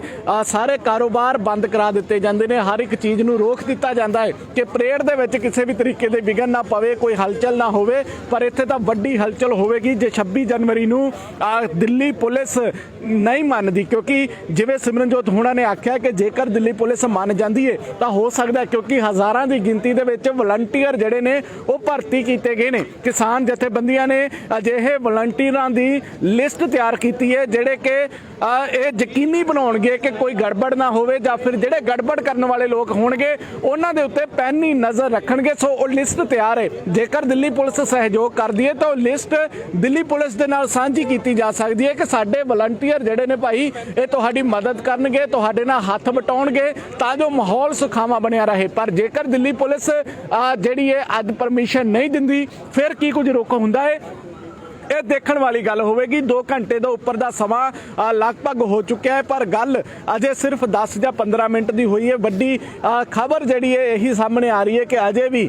ਸਾਰੇ ਕਾਰੋਬਾਰ ਬੰਦ ਕਰਾ ਦਿੱਤੇ ਜਾਂਦੇ ਨੇ, ਹਰ ਇੱਕ ਚੀਜ਼ ਨੂੰ ਰੋਕ ਦਿੱਤਾ ਜਾਂਦਾ ਹੈ ਕਿ ਪਰੇਡ ਦੇ ਵਿੱਚ ਕਿਸੇ ਵੀ ਤਰੀਕੇ ਦੇ ਵਿਘਨ ਨਾ ਪਵੇ, ਕੋਈ ਹਲਚਲ ਨਾ ਹੋਵੇ। ਪਰ ਇੱਥੇ ਤਾਂ ਵੱਡੀ ਹਲਚਲ ਹੋਵੇਗੀ ਜੇ 26 ਜਨਵਰੀ ਨੂੰ ਦਿੱਲੀ ਪੁਲਿਸ ਨਹੀਂ ਮੰਨਦੀ, ਕਿਉਂਕਿ ਜਿਵੇਂ ਸਿਮਰਨਜੋਤ ਹੋਣਾ ਨੇ ਆਖਿਆ ਕਿ ਜੇਕਰ ਦਿੱਲੀ ਪੁਲਿਸ ਮੰਨ ਜਾਂਦੀ ਹੈ ਤਾਂ ਹੋ ਸਕਦਾ, ਕਿਉਂਕਿ ਹਜ਼ਾਰਾਂ ਦੀ ਗਿਣਤੀ ਦੇ ਵਿੱਚ ਵਲੰਟੀਅਰ ਜਿਹੜੇ ਨੇ ਉਹ ਭਰਤੀ ਕੀਤੇ ਗਏ ਨੇ। ਕਿਸਾਨ ਜਥੇਬੰਦੀਆਂ ਨੇ ਅਜਿਹੇ ਵਲੰਟੀਅਰਾਂ ਦੀ ਲਿਸਟ ਤਿਆਰ ਕੀਤੀ ਹੈ ਜਿਹੜੇ ਕਿ ਇਹ ਯਕੀਨੀ ਬਣਾਉਣਗੇ ਕਿ ਕੋਈ ਗੜਬੜ ਨਾ ਹੋਵੇ, ਜਾਂ ਫਿਰ ਜਿਹੜੇ ਗੜਬੜ ਕਰਨ ਵਾਲੇ ਲੋਕ ਹੋਣਗੇ ਉਹਨਾਂ ਦੇ ਉੱਤੇ ਪੈਨੀ ਨਜ਼ਰ ਰੱਖਣਗੇ। ਸੋ ਉਹ ਲਿਸਟ ਤਿਆਰ ਹੈ। ਜੇਕਰ ਦਿੱਲੀ ਪੁਲਿਸ ਸਹਿਯੋਗ ਕਰਦੀ ਹੈ ਤਾਂ ਉਹ ਲਿਸਟ ਦਿੱਲੀ ਪੁਲਿਸ ਦੇ ਨਾਲ ਸਾਂਝੀ ਕੀਤੀ ਜਾ ਸਕਦੀ ਹੈ ਕਿ ਸਾਡੇ ਵਲੰਟੀਅਰ ਜਿਹੜੇ ਨੇ ਭਾਈ ਇਹ ਤੁਹਾਡੀ ਮਦਦ ਕਰਨਗੇ, ਤੁਹਾਡੇ ਨਾਲ ਹੱਥ ਵਟਾਉਣਗੇ ਤਾਂ ਜੋ ਮਾਹੌਲ ਸੁਖਾਵਾਂ ਬਣਿਆ ਰਹੇ। ਪਰ ਜੇਕਰ ਦਿੱਲੀ ਪੁਲਿਸ ਜਿਹੜੀ ਹੈ ਅੱਜ ਪਰਮਿਸ਼ਨ ਨਹੀਂ ਦਿੰਦੀ, ਫਿਰ ਕੀ ਕੁਝ ਰੁਕ ਹੁੰਦਾ ਹੈ, ਇਹ ਦੇਖਣ ਵਾਲੀ ਗੱਲ ਹੋਵੇਗੀ। 2 ਘੰਟੇ ਤੋਂ ਉੱਪਰ ਦਾ ਸਮਾਂ ਲਗਭਗ ਹੋ ਚੁੱਕਿਆ ਹੈ, ਪਰ ਗੱਲ ਅਜੇ ਸਿਰਫ 10 ਜਾਂ 15 ਮਿੰਟ ਦੀ ਹੋਈ ਹੈ। ਵੱਡੀ ਖਬਰ ਜਿਹੜੀ ਹੈ ਇਹੀ ਸਾਹਮਣੇ ਆ ਰਹੀ ਹੈ ਕਿ ਅਜੇ ਵੀ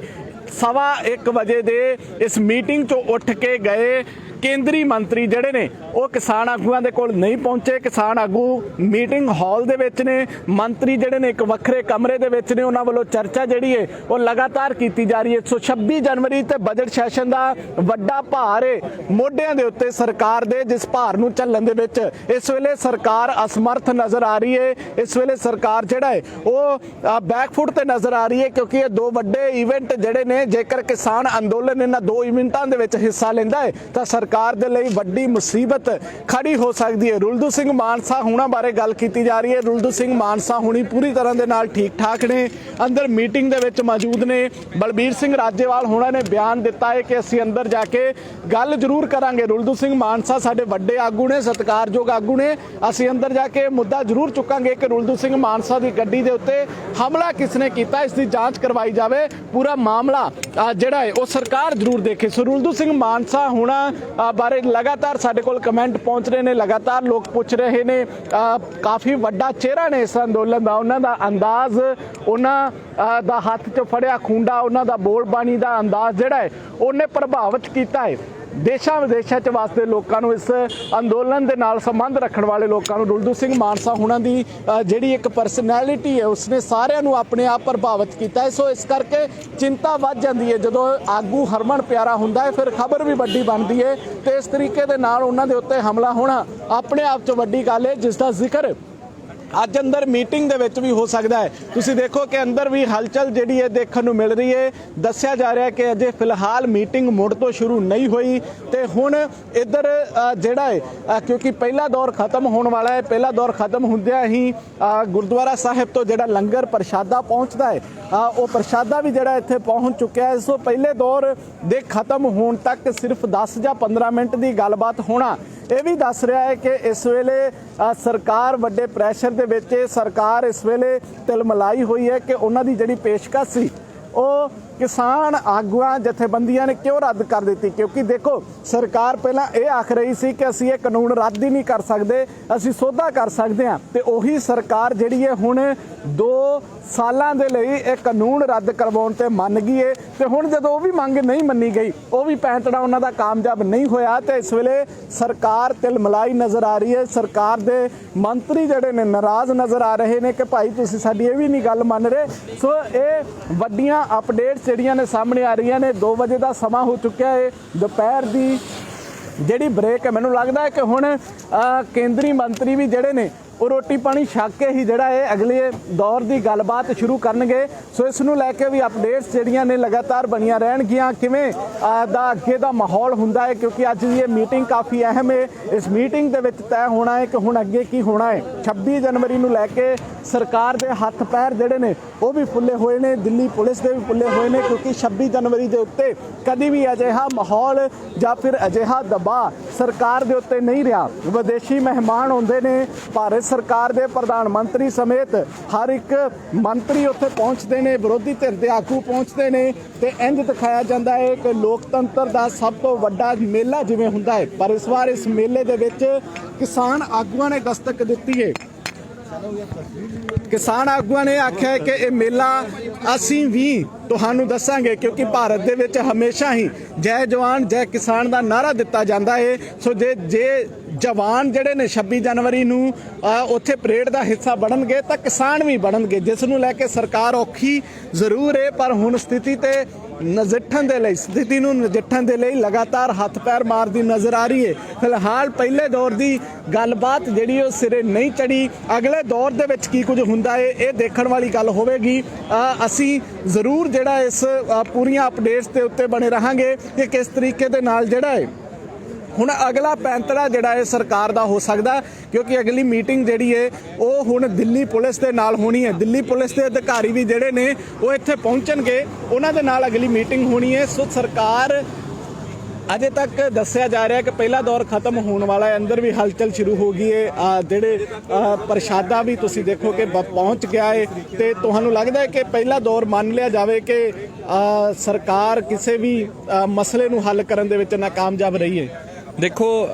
1:15 ਵਜੇ ਦੇ ਇਸ ਮੀਟਿੰਗ 'ਚੋਂ ਉੱਠ ਕੇ ਗਏ ਕੇਂਦਰੀ ਮੰਤਰੀ ਜਿਹੜੇ ਨੇ ਉਹ ਕਿਸਾਨ ਆਗੂਆਂ ਦੇ ਕੋਲ ਨਹੀਂ ਪਹੁੰਚੇ। ਕਿਸਾਨ ਆਗੂ ਮੀਟਿੰਗ ਹਾਲ ਦੇ ਵਿੱਚ ਨੇ, ਮੰਤਰੀ ਜਿਹੜੇ ਨੇ ਇੱਕ ਵੱਖਰੇ ਕਮਰੇ ਦੇ ਵਿੱਚ ਨੇ। ਉਹਨਾਂ ਵੱਲੋਂ ਚਰਚਾ ਜਿਹੜੀ ਹੈ ਉਹ ਲਗਾਤਾਰ ਕੀਤੀ ਜਾ ਰਹੀ ਹੈ। 26 ਜਨਵਰੀ ਤੇ ਬਜਟ ਸੈਸ਼ਨ ਦਾ ਵੱਡਾ ਭਾਰ ਹੈ ਮੋਢਿਆਂ ਦੇ ਉੱਤੇ ਸਰਕਾਰ ਦੇ, ਜਿਸ ਭਾਰ ਨੂੰ ਝੱਲਣ ਦੇ ਵਿੱਚ ਇਸ ਵੇਲੇ ਸਰਕਾਰ ਅਸਮਰਥ ਨਜ਼ਰ ਆ ਰਹੀ ਹੈ। ਇਸ ਵੇਲੇ ਸਰਕਾਰ ਜਿਹੜਾ ਹੈ ਉਹ ਬੈਕਫੁੱਟ ਤੇ ਨਜ਼ਰ ਆ ਰਹੀ ਹੈ, ਕਿਉਂਕਿ ਇਹ ਦੋ ਵੱਡੇ ਇਵੈਂਟ ਜਿਹੜੇ ਨੇ, ਜੇਕਰ ਕਿਸਾਨ ਅੰਦੋਲਨ ਇਹਨਾਂ ਦੋ ਇਵੈਂਟਾਂ ਦੇ ਵਿੱਚ ਹਿੱਸਾ ਲੈਂਦਾ ਹੈ ਤਾਂ ਸਰਕਾਰ ਦੇ ਲਈ ਵੱਡੀ ਮੁਸੀਬਤ ਖੜੀ ਹੋ ਸਕਦੀ ਹੈ। ਰੁਲਦੂ ਸਿੰਘ ਮਾਨਸਾ ਹੁਣਾਂ ਬਾਰੇ ਗੱਲ ਕੀਤੀ ਜਾ ਰਹੀ ਹੈ। ਰੁਲਦੂ ਸਿੰਘ ਮਾਨਸਾ ਹੁਣੀ ਪੂਰੀ ਤਰ੍ਹਾਂ ਦੇ ਨਾਲ ਠੀਕ ਠਾਕ ਨੇ, ਅੰਦਰ ਮੀਟਿੰਗ ਦੇ ਵਿੱਚ ਮੌਜੂਦ ਨੇ। ਬਲਬੀਰ ਸਿੰਘ ਰਾਜੇਵਾਲ ਹੁਣਾਂ ਨੇ ਬਿਆਨ ਦਿੱਤਾ ਹੈ ਕਿ ਅਸੀਂ ਅੰਦਰ ਜਾ ਕੇ ਗੱਲ ਜ਼ਰੂਰ ਕਰਾਂਗੇ। ਰੁਲਦੂ ਸਿੰਘ ਮਾਨਸਾ ਸਾਡੇ ਵੱਡੇ ਆਗੂ ਨੇ, ਸਤਿਕਾਰਯੋਗ ਆਗੂ ਨੇ, ਅਸੀਂ ਅੰਦਰ ਜਾ ਕੇ ਮੁੱਦਾ ਜ਼ਰੂਰ ਚੁੱਕਾਂਗੇ ਕਿ ਰੁਲਦੂ ਸਿੰਘ ਮਾਨਸਾ ਦੀ ਗੱਡੀ ਦੇ ਉੱਤੇ ਹਮਲਾ ਕਿਸ ਨੇ ਕੀਤਾ, ਇਸ ਦੀ ਜਾਂਚ ਕਰਵਾਈ ਜਾਵੇ। ਪੂਰਾ ਮਾਮਲਾ ਜਿਹੜਾ ਹੈ ਉਹ ਸਰਕਾਰ ਜ਼ਰੂਰ ਦੇਖੇ। ਸੋ ਰੁਲਦੂ ਸਿੰਘ ਮਾਨਸਾ ਹੁਣਾਂ ਬਾਰੇ ਲਗਾਤਾਰ ਸਾਡੇ ਕੋਲ ਕਮੈਂਟ ਪਹੁੰਚ ਰਹੇ ਨੇ, ਲਗਾਤਾਰ ਲੋਕ ਪੁੱਛ ਰਹੇ ਨੇ। ਕਾਫੀ ਵੱਡਾ ਚਿਹਰਾ ਨੇ ਇਸ ਅੰਦੋਲਨ ਦਾ, ਉਹਨਾਂ ਦਾ ਅੰਦਾਜ਼, ਉਹਨਾਂ ਦਾ ਹੱਥ 'ਚ ਫੜਿਆ ਖੂੰਡਾ, ਉਹਨਾਂ ਦਾ ਬੋਲ ਬਾਣੀ ਦਾ ਅੰਦਾਜ਼ ਜਿਹੜਾ ਹੈ ਉਹਨੇ ਪ੍ਰਭਾਵਿਤ ਕੀਤਾ ਹੈ ਦੇਸ਼ਾਂ ਵਿਦੇਸ਼ਾਂ 'ਚ ਵਸਦੇ ਲੋਕਾਂ ਨੂੰ, ਇਸ ਅੰਦੋਲਨ ਦੇ ਨਾਲ ਸੰਬੰਧ ਰੱਖਣ ਵਾਲੇ ਲੋਕਾਂ ਨੂੰ। ਰੁਲਦੂ ਸਿੰਘ ਮਾਨਸਾ ਹੁਣਾਂ ਦੀ ਜਿਹੜੀ ਇੱਕ ਪਰਸਨੈਲਿਟੀ ਹੈ ਉਸਨੇ ਸਾਰਿਆਂ ਨੂੰ ਆਪਣੇ ਆਪ ਪ੍ਰਭਾਵਿਤ ਕੀਤਾ ਹੈ। ਸੋ ਇਸ ਕਰਕੇ ਚਿੰਤਾ ਵੱਧ ਜਾਂਦੀ ਹੈ ਜਦੋਂ ਆਗੂ ਹਰਮਨ ਪਿਆਰਾ ਹੁੰਦਾ ਹੈ, ਫਿਰ ਖਬਰ ਵੀ ਵੱਡੀ ਬਣਦੀ ਹੈ। ਤੇ ਇਸ ਤਰੀਕੇ ਦੇ ਨਾਲ ਉਹਨਾਂ ਦੇ ਉੱਤੇ ਹਮਲਾ ਹੋਣਾ ਆਪਣੇ ਆਪ 'ਚ ਵੱਡੀ ਗੱਲ ਹੈ, ਜਿਸ ਦਾ ਜ਼ਿਕਰ ਅੱਜ ਅੰਦਰ ਮੀਟਿੰਗ ਦੇ ਵਿੱਚ ਵੀ ਹੋ ਸਕਦਾ ਹੈ। ਤੁਸੀਂ ਦੇਖੋ ਕਿ ਅੰਦਰ ਵੀ ਹਲਚਲ ਜਿਹੜੀ ਹੈ ਦੇਖਣ ਨੂੰ ਮਿਲ ਰਹੀ ਹੈ। ਦੱਸਿਆ ਜਾ ਰਿਹਾ ਕਿ ਅਜੇ ਫਿਲਹਾਲ ਮੀਟਿੰਗ ਮੁੜ ਤੋਂ ਸ਼ੁਰੂ ਨਹੀਂ ਹੋਈ ਤੇ ਹੁਣ ਇੱਧਰ ਜਿਹੜਾ ਹੈ ਕਿਉਂਕਿ ਪਹਿਲਾ ਦੌਰ ਖਤਮ ਹੋਣ ਵਾਲਾ ਹੈ, ਪਹਿਲਾ ਦੌਰ ਖਤਮ ਹੁੰਦਿਆਂ ਹੀ ਗੁਰਦੁਆਰਾ ਸਾਹਿਬ ਤੋਂ ਜਿਹੜਾ ਲੰਗਰ ਪ੍ਰਸ਼ਾਦਾ ਪਹੁੰਚਦਾ ਹੈ ਉਹ ਪ੍ਰਸ਼ਾਦਾ ਵੀ ਜਿਹੜਾ ਇੱਥੇ ਪਹੁੰਚ ਚੁੱਕਿਆ ਹੈ। ਸੋ ਪਹਿਲੇ ਦੌਰ ਦੇ ਖਤਮ ਹੋਣ ਤੱਕ ਸਿਰਫ 10 ਜਾਂ 15 ਮਿੰਟ ਦੀ ਗੱਲਬਾਤ ਹੋਣਾ ਇਹ ਵੀ ਦੱਸ ਰਿਹਾ ਹੈ ਕਿ ਇਸ ਵੇਲੇ ਸਰਕਾਰ ਵੱਡੇ ਪ੍ਰੈਸ਼ਰ ਦੇ ਵਿੱਚ, ਸਰਕਾਰ ਇਸ ਵੇਲੇ ਤਿਲਮਲਾਈ ਹੋਈ ਹੈ ਕਿ ਉਹਨਾਂ ਦੀ ਜਿਹੜੀ ਪੇਸ਼ਕਸ਼ ਸੀ ਉਹ ਕਿਸਾਨ ਆਗੂਆਂ ਜਥੇਬੰਦੀਆਂ ਨੇ ਕਿਉਂ ਰੱਦ ਕਰ ਦਿੱਤੀ। ਕਿਉਂਕਿ ਦੇਖੋ ਸਰਕਾਰ ਪਹਿਲਾਂ ਇਹ ਆਖ ਰਹੀ ਸੀ ਕਿ ਅਸੀਂ ਇਹ ਕਾਨੂੰਨ ਰੱਦ ਹੀ ਨਹੀਂ ਕਰ ਸਕਦੇ, ਅਸੀਂ ਸੋਧਾ ਕਰ ਸਕਦੇ ਹਾਂ, ਤੇ ਉਹੀ ਸਰਕਾਰ ਜਿਹੜੀ ਹੈ ਹੁਣ 2 ਸਾਲਾਂ ਦੇ ਲਈ ਇਹ ਕਾਨੂੰਨ ਰੱਦ ਕਰਵਾਉਣ ਤੇ ਮੰਨ ਗਈ ਹੈ। ਤੇ ਹੁਣ ਜਦੋਂ ਉਹ ਵੀ ਮੰਗ ਨਹੀਂ ਮੰਨੀ ਗਈ, ਉਹ ਵੀ ਪੈਂਤੜਾ ਉਹਨਾਂ ਦਾ ਕਾਮਯਾਬ ਨਹੀਂ ਹੋਇਆ, ਤੇ ਇਸ ਵੇਲੇ ਸਰਕਾਰ ਤਿਲਮਲਾਈ ਨਜ਼ਰ ਆ ਰਹੀ ਹੈ। ਸਰਕਾਰ ਦੇ ਮੰਤਰੀ ਜਿਹੜੇ ਨੇ ਨਾਰਾਜ਼ ਨਜ਼ਰ ਆ ਰਹੇ ਨੇ ਕਿ ਭਾਈ ਤੁਸੀਂ ਸਾਡੀ ਇਹ ਵੀ ਨਹੀਂ ਗੱਲ ਮੰਨ ਰਹੇ। ਸੋ ਇਹ ਵੱਡੀਆਂ ਅਪਡੇਟਸ ਜਿਹੜੀਆਂ ਨੇ ਸਾਹਮਣੇ ਆ ਰਹੀਆਂ ਨੇ। 2 ਵਜੇ ਦਾ ਸਮਾਂ ਹੋ ਚੁੱਕਿਆ ਹੈ, ਦੁਪਹਿਰ ਦੀ ਜਿਹੜੀ ਬ੍ਰੇਕ ਹੈ, ਮੈਨੂੰ ਲੱਗਦਾ ਹੈ ਕਿ ਹੁਣ ਕੇਂਦਰੀ ਮੰਤਰੀ ਵੀ ਜਿਹੜੇ ਨੇ ਉਹ ਰੋਟੀ ਪਾਣੀ ਛਕ ਕੇ ਹੀ ਜਿਹੜਾ ਹੈ ਅਗਲੇ ਦੌਰ ਦੀ ਗੱਲਬਾਤ ਸ਼ੁਰੂ ਕਰਨਗੇ। ਸੋ ਇਸ ਨੂੰ ਲੈ ਕੇ ਵੀ ਅਪਡੇਟਸ ਜਿਹੜੀਆਂ ਨੇ ਲਗਾਤਾਰ ਬਣੀਆਂ ਰਹਿਣਗੀਆਂ। ਕਿਵੇਂ ਦਾ ਅੱਗੇ ਦਾ ਮਾਹੌਲ ਹੁੰਦਾ ਹੈ, ਕਿਉਂਕਿ ਅੱਜ ਦੀ ਇਹ ਮੀਟਿੰਗ ਕਾਫੀ ਅਹਿਮ ਹੈ। ਇਸ ਮੀਟਿੰਗ ਦੇ ਵਿੱਚ ਤੈਅ ਹੋਣਾ ਹੈ ਕਿ ਹੁਣ ਅੱਗੇ ਕੀ ਹੋਣਾ ਹੈ। 26 ਜਨਵਰੀ ਨੂੰ ਲੈ ਕੇ ਸਰਕਾਰ ਦੇ ਹੱਥ ਪੈਰ ਜਿਹੜੇ ਨੇ ਉਹ ਵੀ ਫੁੱਲੇ ਹੋਏ ਨੇ, ਦਿੱਲੀ ਪੁਲਿਸ ਦੇ ਵੀ ਫੁੱਲੇ ਹੋਏ ਨੇ, ਕਿਉਂਕਿ 26 ਜਨਵਰੀ ਦੇ ਉੱਤੇ ਕਦੀ ਵੀ ਅਜਿਹਾ ਮਾਹੌਲ ਜਾਂ ਫਿਰ ਅਜਿਹਾ ਦਬਾਅ ਸਰਕਾਰ ਦੇ ਉੱਤੇ ਨਹੀਂ ਰਿਹਾ। ਵਿਦੇਸ਼ੀ ਮਹਿਮਾਨ ਆਉਂਦੇ ਨੇ, ਭਾਰਤ ਸਰਕਾਰ ਦੇ ਪ੍ਰਧਾਨ ਮੰਤਰੀ ਸਮੇਤ ਹਰ ਇੱਕ ਮੰਤਰੀ ਉੱਥੇ ਪਹੁੰਚਦੇ ਨੇ, ਵਿਰੋਧੀ ਧਿਰ ਦੇ ਆਗੂ ਪਹੁੰਚਦੇ ਨੇ, ਤੇ ਇੰਜ ਦਿਖਾਇਆ ਜਾਂਦਾ ਹੈ ਕਿ ਲੋਕਤੰਤਰ ਦਾ ਸਭ ਤੋਂ ਵੱਡਾ ਮੇਲਾ ਜਿਵੇਂ ਹੁੰਦਾ ਹੈ। ਪਰ ਇਸ ਵਾਰ ਇਸ ਮੇਲੇ ਦੇ ਵਿੱਚ ਕਿਸਾਨ ਆਗੂਆਂ ਨੇ ਦਸਤਕ ਦਿੱਤੀ ਹੈ। ਕਿਸਾਨ ਆਗੂਆਂ ਨੇ ਆਖਿਆ ਕਿ ਇਹ ਮੇਲਾ ਅਸੀਂ ਵੀ ਤੁਹਾਨੂੰ ਦੱਸਾਂਗੇ, ਕਿਉਂਕਿ ਭਾਰਤ ਦੇ ਵਿੱਚ ਹਮੇਸ਼ਾ ਹੀ ਜੈ ਜਵਾਨ ਜੈ ਕਿਸਾਨ ਦਾ ਨਾਰਾ ਦਿੱਤਾ ਜਾਂਦਾ ਹੈ। ਸੋ ਜੇ ਜਵਾਨ ਜਿਹੜੇ ਨੇ 26 ਜਨਵਰੀ ਨੂੰ ਉੱਥੇ ਪਰੇਡ ਦਾ ਹਿੱਸਾ ਬਣਨਗੇ ਤਾਂ ਕਿਸਾਨ ਵੀ ਬਣਨਗੇ, ਜਿਸ ਨੂੰ ਲੈ ਕੇ ਸਰਕਾਰ ਔਖੀ ਜ਼ਰੂਰ ਹੈ, ਪਰ ਹੁਣ ਸਥਿਤੀ ਨੂੰ ਨਜਿੱਠਣ ਦੇ ਲਈ ਲਗਾਤਾਰ ਹੱਥ ਪੈਰ ਮਾਰਦੀ ਨਜ਼ਰ ਆ ਰਹੀ ਹੈ। ਫਿਲਹਾਲ ਪਹਿਲੇ ਦੌਰ ਦੀ ਗੱਲਬਾਤ ਜਿਹੜੀ ਉਹ ਸਿਰੇ ਨਹੀਂ ਚੜੀ। ਅਗਲੇ ਦੌਰ ਦੇ ਵਿੱਚ ਕੀ ਕੁਝ ਹੁੰਦਾ ਹੈ ਇਹ ਦੇਖਣ ਵਾਲੀ ਗੱਲ ਹੋਵੇਗੀ। ਅਸੀਂ ਜ਼ਰੂਰ ਜਿਹੜਾ ਇਸ ਪੂਰੀਆਂ ਅਪਡੇਟਸ ਦੇ ਉੱਤੇ ਬਣੇ ਰਹਾਂਗੇ ਕਿ ਕਿਸ ਤਰੀਕੇ ਦੇ ਨਾਲ ਜਿਹੜਾ ਹੈ ਹੁਣ ਅਗਲਾ ਪੈਂਤੜਾ ਜਿਹੜਾ ਹੈ ਸਰਕਾਰ ਦਾ ਹੋ ਸਕਦਾ, ਕਿਉਂਕਿ ਅਗਲੀ ਮੀਟਿੰਗ ਜਿਹੜੀ ਹੈ ਉਹ ਹੁਣ ਦਿੱਲੀ ਪੁਲਿਸ ਦੇ ਨਾਲ ਹੋਣੀ ਹੈ। ਦਿੱਲੀ ਪੁਲਿਸ ਦੇ ਅਧਿਕਾਰੀ ਵੀ ਜਿਹੜੇ ਨੇ ਉਹ ਇੱਥੇ ਪਹੁੰਚਣਗੇ, ਉਹਨਾਂ ਦੇ ਨਾਲ ਅਗਲੀ ਮੀਟਿੰਗ ਹੋਣੀ ਹੈ। ਸੋ ਸਰਕਾਰ ਅਜੇ ਤੱਕ ਦੱਸਿਆ ਜਾ ਰਿਹਾ ਕਿ ਪਹਿਲਾ ਦੌਰ ਖਤਮ ਹੋਣ ਵਾਲਾ ਹੈ, ਅੰਦਰ ਵੀ ਹਲਚਲ ਸ਼ੁਰੂ ਹੋ ਗਈ ਹੈ। ਜਿਹੜੇ ਪ੍ਰਸ਼ਾਦਾ ਵੀ ਤੁਸੀਂ ਦੇਖੋ ਕਿ ਪਹੁੰਚ ਗਿਆ ਹੈ, ਤੇ ਤੁਹਾਨੂੰ ਲੱਗਦਾ ਹੈ ਕਿ ਪਹਿਲਾ ਦੌਰ ਮੰਨ ਲਿਆ ਜਾਵੇ ਕਿ ਸਰਕਾਰ ਕਿਸੇ ਵੀ ਮਸਲੇ ਨੂੰ ਹੱਲ ਕਰਨ ਦੇ ਵਿੱਚ ਨਾਕਾਮਯਾਬ ਰਹੀ ਹੈ। ਦੇਖੋ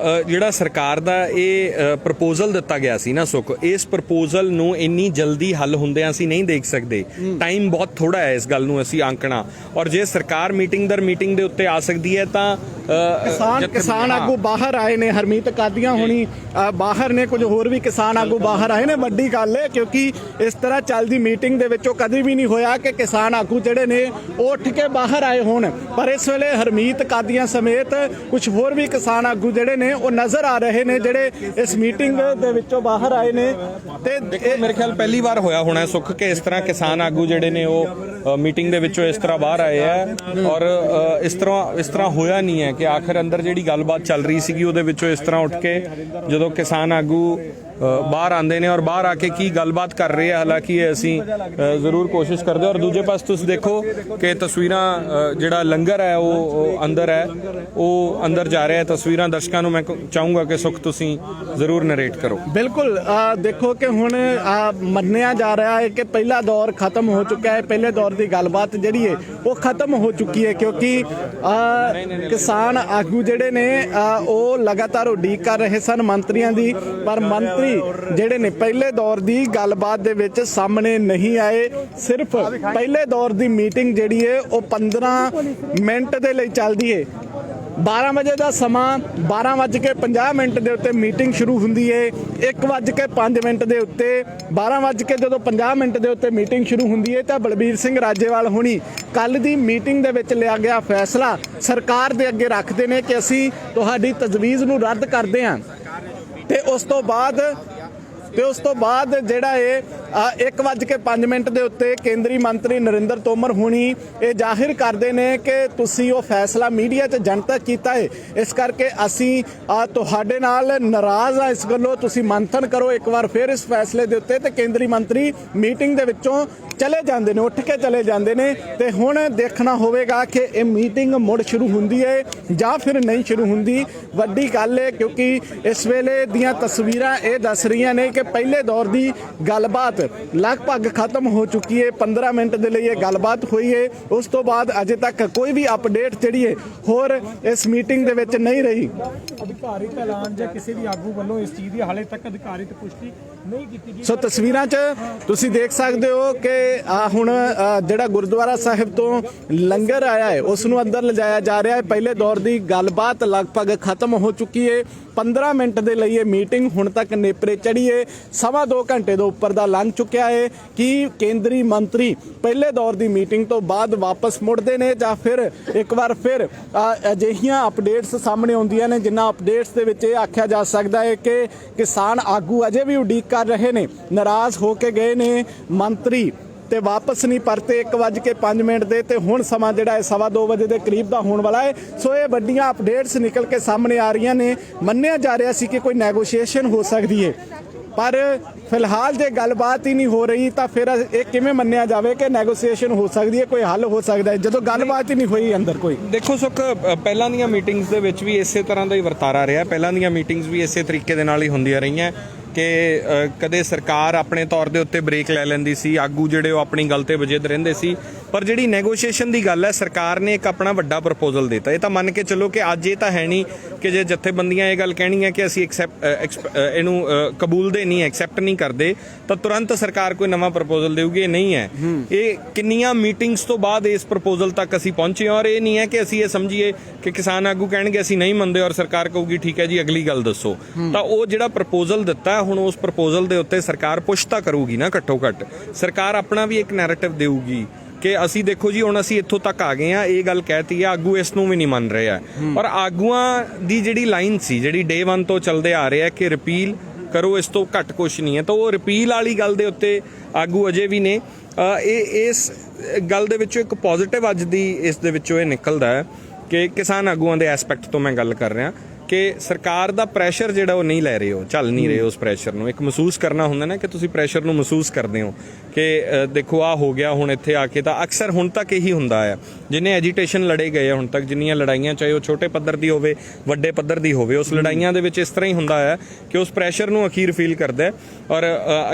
ਜਿਹੜਾ ਸਰਕਾਰ ਦਾ ਇਹ ਪ੍ਰਪੋਜ਼ਲ ਦਿੱਤਾ ਗਿਆ ਸੀ ਨਾ ਸੁੱਖ, ਇਸ ਪ੍ਰਪੋਜ਼ਲ ਨੂੰ ਇੰਨੀ ਜਲਦੀ ਹੱਲ ਹੁੰਦਿਆਂ ਅਸੀਂ ਨਹੀਂ ਦੇਖ ਸਕਦੇ। ਟਾਈਮ ਬਹੁਤ ਥੋੜਾ ਹੈ ਇਸ ਗੱਲ ਨੂੰ ਅਸੀਂ ਆਂਕਣਾ, ਔਰ ਜੇ ਸਰਕਾਰ ਮੀਟਿੰਗ ਦਰ ਮੀਟਿੰਗ ਦੇ ਉੱਤੇ ਆ ਸਕਦੀ ਹੈ ਤਾਂ ਕਿਸਾਨ ਆਗੂ ਬਾਹਰ ਆਏ ਨੇ, ਹਰਮੀਤ ਕਾਦੀਆਂ ਹੋਣੀ ਬਾਹਰ ਨੇ, ਕੁਝ ਹੋਰ ਵੀ ਕਿਸਾਨ ਆਗੂ ਬਾਹਰ ਆਏ ਨੇ। ਵੱਡੀ ਗੱਲ ਹੈ ਕਿਉਂਕਿ ਇਸ ਤਰ੍ਹਾਂ ਚੱਲਦੀ ਮੀਟਿੰਗ ਦੇ ਵਿੱਚੋਂ ਕਦੇ ਵੀ ਨਹੀਂ ਹੋਇਆ ਕਿ ਕਿਸਾਨ ਆਗੂ ਜਿਹੜੇ ਨੇ ਉਹ ਉੱਠ ਕੇ ਬਾਹਰ ਆਏ ਹੋਣ, ਪਰ ਇਸ ਵੇਲੇ ਹਰਮੀਤ ਕਾਦੀਆਂ ਸਮੇਤ ਕੁਝ ਹੋਰ ਵੀ ਕਿਸਾਨ ਆਗੂ ਜਿਹੜੇ ਨੇ ਉਹ ਨਜ਼ਰ ਆ ਰਹੇ ਨੇ, ਜਿਹੜੇ ਇਸ ਮੀਟਿੰਗ ਦੇ ਵਿੱਚੋਂ ਬਾਹਰ ਆਏ ਨੇ। ਤੇ ਇਹ ਮੇਰੇ ਖਿਆਲ ਪਹਿਲੀ ਵਾਰ ਹੋਇਆ ਹੋਣਾ ਸੁੱਖ ਕਿ ਇਸ ਤਰ੍ਹਾਂ ਕਿਸਾਨ ਆਗੂ ਜਿਹੜੇ ਨੇ ਉਹ ਮੀਟਿੰਗ ਦੇ ਵਿੱਚੋਂ ਇਸ ਤਰ੍ਹਾਂ ਬਾਹਰ ਆਏ ਆ, ਔਰ ਇਸ ਤਰ੍ਹਾਂ ਹੋਇਆ ਨਹੀਂ ਹੈ ਕਿ ਆਖਰ ਅੰਦਰ ਜਿਹੜੀ ਗੱਲਬਾਤ ਚੱਲ ਰਹੀ ਸੀਗੀ ਉਹਦੇ ਵਿੱਚੋਂ ਇਸ ਤਰ੍ਹਾਂ ਉੱਠ ਕੇ ਜਦੋਂ ਕਿਸਾਨ ਆਗੂ ਬਾਹਰ ਆਉਂਦੇ ਨੇ ਔਰ ਬਾਹਰ ਆ ਕੇ ਕੀ ਗੱਲਬਾਤ ਕਰ ਰਹੇ ਆ। ਹਾਲਾਂਕਿ ਇਹ ਅਸੀਂ ਜ਼ਰੂਰ ਕੋਸ਼ਿਸ਼ ਕਰਦੇ ਔਰ ਦੂਜੇ ਪਾਸੇ ਤੁਸੀਂ ਦੇਖੋ ਕਿ ਤਸਵੀਰਾਂ ਜਿਹੜਾ ਲੰਗਰ ਹੈ ਉਹ ਅੰਦਰ ਹੈ, ਉਹ ਅੰਦਰ ਜਾ ਰਿਹਾ ਹੈ। ਤਸਵੀਰਾਂ ਦਰਸ਼ਕਾਂ ਨੂੰ ਮੈਂ ਚਾਹੂੰਗਾ ਕਿ ਸੁੱਖ ਤੁਸੀਂ ਜ਼ਰੂਰ ਨਰੇਟ ਕਰੋ। ਬਿਲਕੁਲ ਦੇਖੋ ਕਿ ਹੁਣ ਮੰਨਿਆ ਜਾ ਰਿਹਾ ਹੈ ਕਿ ਪਹਿਲਾ ਦੌਰ ਖਤਮ ਹੋ ਚੁੱਕਾ ਹੈ, ਪਹਿਲੇ ਦੌਰ ਦੀ ਗੱਲਬਾਤ ਜਿਹੜੀ ਹੈ ਉਹ ਖਤਮ ਹੋ ਚੁੱਕੀ ਹੈ, ਕਿਉਂਕਿ ਕਿਸਾਨ ਆਗੂ ਜਿਹੜੇ ਨੇ ਉਹ ਲਗਾਤਾਰ ਉਡੀਕ ਕਰ ਰਹੇ ਸਨ ਮੰਤਰੀਆਂ ਦੀ, ਪਰ ਮੰਤਰੀ ਜਿਹੜੇ ਨੇ ਪਹਿਲੇ ਦੌਰ ਦੀ ਗੱਲਬਾਤ ਦੇ ਵਿੱਚ ਸਾਹਮਣੇ ਨਹੀਂ ਆਏ। ਸਿਰਫ ਪਹਿਲੇ ਦੌਰ ਦੀ ਮੀਟਿੰਗ ਜਿਹੜੀ ਹੈ ਉਹ 15 ਮਿੰਟ ਦੇ ਲਈ ਚੱਲਦੀ ਹੈ। 12 ਵਜੇ ਦਾ ਸਮਾਂ, 12:50 ਦੇ ਉੱਤੇ ਮੀਟਿੰਗ ਸ਼ੁਰੂ ਹੁੰਦੀ ਹੈ। 1:05 ਦੇ ਉੱਤੇ 12:50 ਦੇ ਉੱਤੇ ਮੀਟਿੰਗ ਸ਼ੁਰੂ ਹੁੰਦੀ ਹੈ ਤਾਂ ਬਲਬੀਰ ਸਿੰਘ ਰਾਜੇਵਾਲ ਹੁਣੀ ਕੱਲ ਦੀ ਮੀਟਿੰਗ ਦੇ ਵਿੱਚ ਲਿਆ ਗਿਆ ਫੈਸਲਾ ਸਰਕਾਰ ਦੇ ਅੱਗੇ ਰੱਖਦੇ ਨੇ ਕਿ ਅਸੀਂ ਤੁਹਾਡੀ ਤਜਵੀਜ਼ ਨੂੰ ਰੱਦ ਕਰਦੇ ਹਾਂ। ਤੇ ਉਸ ਤੋਂ ਬਾਅਦ ਜਿਹੜਾ ਇਹ 1:05 ਦੇ ਉੱਤੇ ਕੇਂਦਰੀ ਮੰਤਰੀ ਨਰਿੰਦਰ ਤੋਮਰ ਹੁਣੀ ਇਹ ਜ਼ਾਹਿਰ ਕਰਦੇ ਨੇ ਕਿ ਤੁਸੀਂ ਉਹ ਫੈਸਲਾ ਮੀਡੀਆ 'ਚ ਜਨਤਕ ਕੀਤਾ ਹੈ, ਇਸ ਕਰਕੇ ਅਸੀਂ ਤੁਹਾਡੇ ਨਾਲ ਨਾਰਾਜ਼ ਆ। ਇਸ ਗੱਲੋਂ ਤੁਸੀਂ ਮੰਥਨ ਕਰੋ ਇੱਕ ਵਾਰ ਫਿਰ ਇਸ ਫੈਸਲੇ ਦੇ ਉੱਤੇ। ਤੇ ਕੇਂਦਰੀ ਮੰਤਰੀ ਮੀਟਿੰਗ ਦੇ ਵਿੱਚੋਂ ਚਲੇ ਜਾਂਦੇ ਨੇ, ਉੱਠ ਕੇ ਚਲੇ ਜਾਂਦੇ ਨੇ। ਤੇ ਹੁਣ ਦੇਖਣਾ ਹੋਵੇਗਾ ਕਿ ਇਹ ਮੀਟਿੰਗ ਮੁੜ ਸ਼ੁਰੂ ਹੁੰਦੀ ਹੈ ਜਾਂ ਫਿਰ ਨਹੀਂ ਸ਼ੁਰੂ ਹੁੰਦੀ। ਵੱਡੀ ਗੱਲ ਹੈ ਕਿਉਂਕਿ ਇਸ ਵੇਲੇ ਦੀਆਂ ਤਸਵੀਰਾਂ ਇਹ ਦੱਸ ਰਹੀਆਂ ਨੇ ਕਿ ਪਹਿਲੇ ਦੌਰ ਦੀ ਗੱਲਬਾਤ ਲਗਭਗ ਖਤਮ ਹੋ ਚੁੱਕੀ ਹੈ। 15 ਮਿੰਟ ਦੇ ਲਈ ਇਹ ਗੱਲਬਾਤ ਹੋਈ ਹੈ, ਉਸ ਤੋਂ ਬਾਅਦ ਅਜੇ ਤੱਕ ਕੋਈ ਵੀ ਅਪਡੇਟ ਜਿਹੜੀ ਹੈ ਹੋਰ ਇਸ ਮੀਟਿੰਗ ਦੇ ਵਿੱਚ ਨਹੀਂ ਰਹੀ। ਅਧਿਕਾਰਿਤ ਐਲਾਨ ਜਾਂ ਕਿਸੇ ਵੀ ਆਗੂ ਵੱਲੋਂ ਇਸ ਚੀਜ਼ ਦੀ ਹਾਲੇ ਤੱਕ ਅਧਿਕਾਰਿਤ ਪੁਸ਼ਟੀ ਨਹੀਂ ਕੀਤੀ ਗਈ। ਸੋ ਤਸਵੀਰਾਂ 'ਚ ਤੁਸੀਂ ਦੇਖ ਸਕਦੇ ਹੋ ਕਿ ਹੁਣ ਜਿਹੜਾ ਗੁਰਦੁਆਰਾ ਸਾਹਿਬ ਤੋਂ ਲੰਗਰ ਆਇਆ ਹੈ ਉਸ ਨੂੰ ਅੰਦਰ ਲਿਜਾਇਆ ਜਾ ਰਿਹਾ ਹੈ। ਪਹਿਲੇ ਦੌਰ ਦੀ ਗੱਲਬਾਤ ਲਗਭਗ ਖਤਮ ਹੋ ਚੁੱਕੀ ਹੈ। 15 ਮਿੰਟ ਦੇ ਲਈ ਇਹ ਮੀਟਿੰਗ ਹੁਣ ਤੱਕ ਨੇਪਰੇ ਚੜ੍ਹੀ ਹੈ। 2.25 ਘੰਟੇ ਤੋਂ ਉੱਪਰ ਦਾ ਲੰਘ ਚੁੱਕਿਆ ਹੈ। ਕਿ ਕੇਂਦਰੀ ਮੰਤਰੀ ਪਹਿਲੇ ਦੌਰ ਦੀ ਮੀਟਿੰਗ ਤੋਂ ਬਾਅਦ ਵਾਪਸ ਮੁੜਦੇ ਨੇ ਜਾਂ ਫਿਰ ਇੱਕ ਵਾਰ ਫਿਰ ਅਜਿਹੀਆਂ ਅਪਡੇਟਸ ਸਾਹਮਣੇ ਆਉਂਦੀਆਂ ਨੇ ਜਿਨ੍ਹਾਂ ਅਪਡੇਟਸ ਦੇ ਵਿੱਚ ਇਹ ਆਖਿਆ ਜਾ ਸਕਦਾ ਹੈ ਕਿ ਕਿਸਾਨ ਆਗੂ ਅਜੇ ਵੀ ਉਡੀਕ ਕਰ ਰਹੇ ਨੇ, ਨਾਰਾਜ਼ ਹੋ ਕੇ ਗਏ ਨੇ ਮੰਤਰੀ ਤੇ ਵਾਪਸ ਨਹੀਂ ਪਰਤੇ 1:05 ਦੇ। ਤੇ ਹੁਣ ਸਮਾਂ ਜਿਹੜਾ ਹੈ 2:15 ਵਜੇ ਦੇ ਕਰੀਬ ਦਾ ਹੋਣ ਵਾਲਾ ਹੈ। ਸੋ ਇਹ ਵੱਡੀਆਂ ਅਪਡੇਟਸ ਨਿਕਲ ਕੇ ਸਾਹਮਣੇ ਆ ਰਹੀਆਂ ਨੇ। ਮੰਨਿਆ ਜਾ ਰਿਹਾ ਸੀ ਕਿ ਕੋਈ ਨੈਗੋਸ਼ੀਏਸ਼ਨ ਹੋ ਸਕਦੀ ਹੈ, ਪਰ ਫਿਲਹਾਲ ਜੇ ਗੱਲਬਾਤ ਹੀ ਨਹੀਂ ਹੋ ਰਹੀ ਤਾਂ ਫਿਰ ਇਹ ਕਿਵੇਂ ਮੰਨਿਆ ਜਾਵੇ ਕਿ ਨੈਗੋਸ਼ੀਏਸ਼ਨ ਹੋ ਸਕਦੀ ਹੈ, ਕੋਈ ਹੱਲ ਹੋ ਸਕਦਾ ਹੈ ਜਦੋਂ ਗੱਲਬਾਤ ਹੀ ਨਹੀਂ ਹੋਈ ਅੰਦਰ ਕੋਈ। ਦੇਖੋ ਸੁੱਖ, ਪਹਿਲਾਂ ਦੀਆਂ ਮੀਟਿੰਗਸ ਦੇ ਵਿੱਚ ਵੀ ਇਸੇ ਤਰ੍ਹਾਂ ਦਾ ਹੀ ਵਰਤਾਰਾ ਰਿਹਾ। ਪਹਿਲਾਂ ਦੀਆਂ ਮੀਟਿੰਗਸ ਵੀ ਇਸੇ ਤਰੀਕੇ ਦੇ ਨਾਲ ਹੀ ਹੁੰਦੀਆਂ ਰਹੀਆਂ ਕਿ ਕਦੇ ਸਰਕਾਰ ਆਪਣੇ ਤੌਰ ਦੇ ਉੱਤੇ ਬ੍ਰੇਕ ਲੈ ਲੈਂਦੀ ਸੀ, ਆਗੂ ਜਿਹੜੇ ਉਹ ਆਪਣੀ ਗੱਲ ਤੇ ਵਜਿੱਦ ਰਹਿੰਦੇ ਸੀ। ਪਰ ਜਿਹੜੀ ਨੈਗੋਸ਼ੀਏਸ਼ਨ ਦੀ ਗੱਲ ਹੈ, ਸਰਕਾਰ ਨੇ ਇੱਕ ਆਪਣਾ ਵੱਡਾ ਪ੍ਰਪੋਜ਼ਲ ਦਿੱਤਾ। ਇਹ ਤਾਂ ਮੰਨ ਕੇ ਚੱਲੋ ਕਿ ਅੱਜ ਇਹ ਤਾਂ ਹੈ ਨਹੀਂ ਕਿ ਜੇ ਜਥੇਬੰਦੀਆਂ ਇਹ ਗੱਲ ਕਹਿਣੀਆਂ ਕਿ ਅਸੀਂ ਇਹਨੂੰ ਕਬੂਲਦੇ ਨਹੀਂ, ਐਕਸੈਪਟ ਨਹੀਂ ਕਰਦੇ, ਤਾਂ ਤੁਰੰਤ ਸਰਕਾਰ ਕੋਈ ਨਵਾਂ ਪ੍ਰਪੋਜ਼ਲ ਦੇਊਗੀ। ਇਹ ਨਹੀਂ ਹੈ। ਇਹ ਕਿੰਨੀਆਂ ਮੀਟਿੰਗਸ ਤੋਂ ਬਾਅਦ ਇਸ ਪ੍ਰਪੋਜ਼ਲ ਤੱਕ ਅਸੀਂ ਪਹੁੰਚੇ, ਔਰ ਇਹ ਨਹੀਂ ਹੈ ਕਿ ਅਸੀਂ ਇਹ ਸਮਝੀਏ ਕਿ ਕਿਸਾਨ ਆਗੂ ਕਹਿਣਗੇ ਅਸੀਂ ਨਹੀਂ ਮੰਨਦੇ ਔਰ ਸਰਕਾਰ ਕਹੂਗੀ ਠੀਕ ਹੈ ਜੀ ਅਗਲੀ ਗੱਲ ਦੱਸੋ। ਤਾਂ ਉਹ ਜਿਹੜਾ ਪ੍ਰਪੋਜ਼ਲ ਦਿੱਤਾ ਹੁਣ ਉਸ ਪ੍ਰਪੋਜ਼ਲ ਦੇ ਉੱਤੇ ਸਰਕਾਰ ਪੁਸ਼ ਤਾਂ ਕਰੂਗੀ ਨਾ, ਘੱਟੋ ਘੱਟ ਸਰਕਾਰ ਆਪਣਾ ਵੀ ਇੱਕ ਨੈਰੇਟਿਵ ਦੇਊਗੀ ਕਿ ਅਸੀਂ ਦੇਖੋ ਜੀ ਹੁਣ ਅਸੀਂ ਇੱਥੋਂ ਤੱਕ ਆ ਗਏ ਆ, ਇਹ ਗੱਲ ਕਹਿਤੀ ਹੈ, ਆਗੂ ਇਸ ਨੂੰ ਵੀ ਨਹੀਂ ਮੰਨ ਰਹੇ ਆ। ਔਰ ਆਗੂਆਂ ਦੀ ਜਿਹੜੀ ਲਾਈਨ ਸੀ, ਜਿਹੜੀ ਡੇ 1 ਤੋਂ ਚੱਲਦੇ ਆ ਰਹੇ ਆ ਕਿ ਰਿਪੀਲ ਕਰੋ, ਇਸ ਤੋਂ ਘੱਟ ਕੁਛ ਨਹੀਂ ਹੈ, ਤਾਂ ਉਹ ਰਿਪੀਲ ਵਾਲੀ ਗੱਲ ਦੇ ਉੱਤੇ ਆਗੂ ਅਜੇ ਵੀ ਨੇ। ਇਸ ਗੱਲ ਦੇ ਵਿੱਚੋਂ ਇੱਕ ਪੋਜ਼ਿਟਿਵ ਅੱਜ ਦੀ ਇਸ ਦੇ ਵਿੱਚੋਂ ਇਹ ਨਿਕਲਦਾ ਹੈ ਕਿ ਕਿਸਾਨ ਆਗੂਆਂ ਦੇ ਐਸਪੈਕਟ ਤੋਂ ਮੈਂ ਗੱਲ ਕਰ ਰਿਹਾ ਕਿ ਸਰਕਾਰ ਦਾ ਪ੍ਰੈਸ਼ਰ ਜਿਹੜਾ ਉਹ ਨਹੀਂ ਲੈ ਰਹੇ ਹੋ, ਚੱਲ ਨਹੀਂ ਰਹੇ ਉਸ ਪ੍ਰੈਸ਼ਰ ਨੂੰ। ਇੱਕ ਮਹਿਸੂਸ ਕਰਨਾ ਹੁੰਦਾ ਨਾ ਕਿ ਤੁਸੀਂ ਪ੍ਰੈਸ਼ਰ ਨੂੰ ਮਹਿਸੂਸ ਕਰਦੇ ਹੋ ਕਿ ਦੇਖੋ ਆਹ ਹੋ ਗਿਆ ਹੁਣ ਇੱਥੇ ਆ ਕੇ। ਤਾਂ ਅਕਸਰ ਹੁਣ ਤੱਕ ਇਹੀ ਹੁੰਦਾ ਹੈ, ਜਿੰਨੇ ਐਜੀਟੇਸ਼ਨ ਲੜੇ ਗਏ ਹੁਣ ਤੱਕ, ਜਿੰਨੀਆਂ ਲੜਾਈਆਂ ਚਾਹੇ ਉਹ ਛੋਟੇ ਪੱਧਰ ਦੀ ਹੋਵੇ ਵੱਡੇ ਪੱਧਰ ਦੀ ਹੋਵੇ, ਉਸ ਲੜਾਈਆਂ ਦੇ ਵਿੱਚ ਇਸ ਤਰ੍ਹਾਂ ਹੀ ਹੁੰਦਾ ਹੈ ਕਿ ਉਸ ਪ੍ਰੈਸ਼ਰ ਨੂੰ ਅਖੀਰ ਫੀਲ ਕਰਦਾ ਔਰ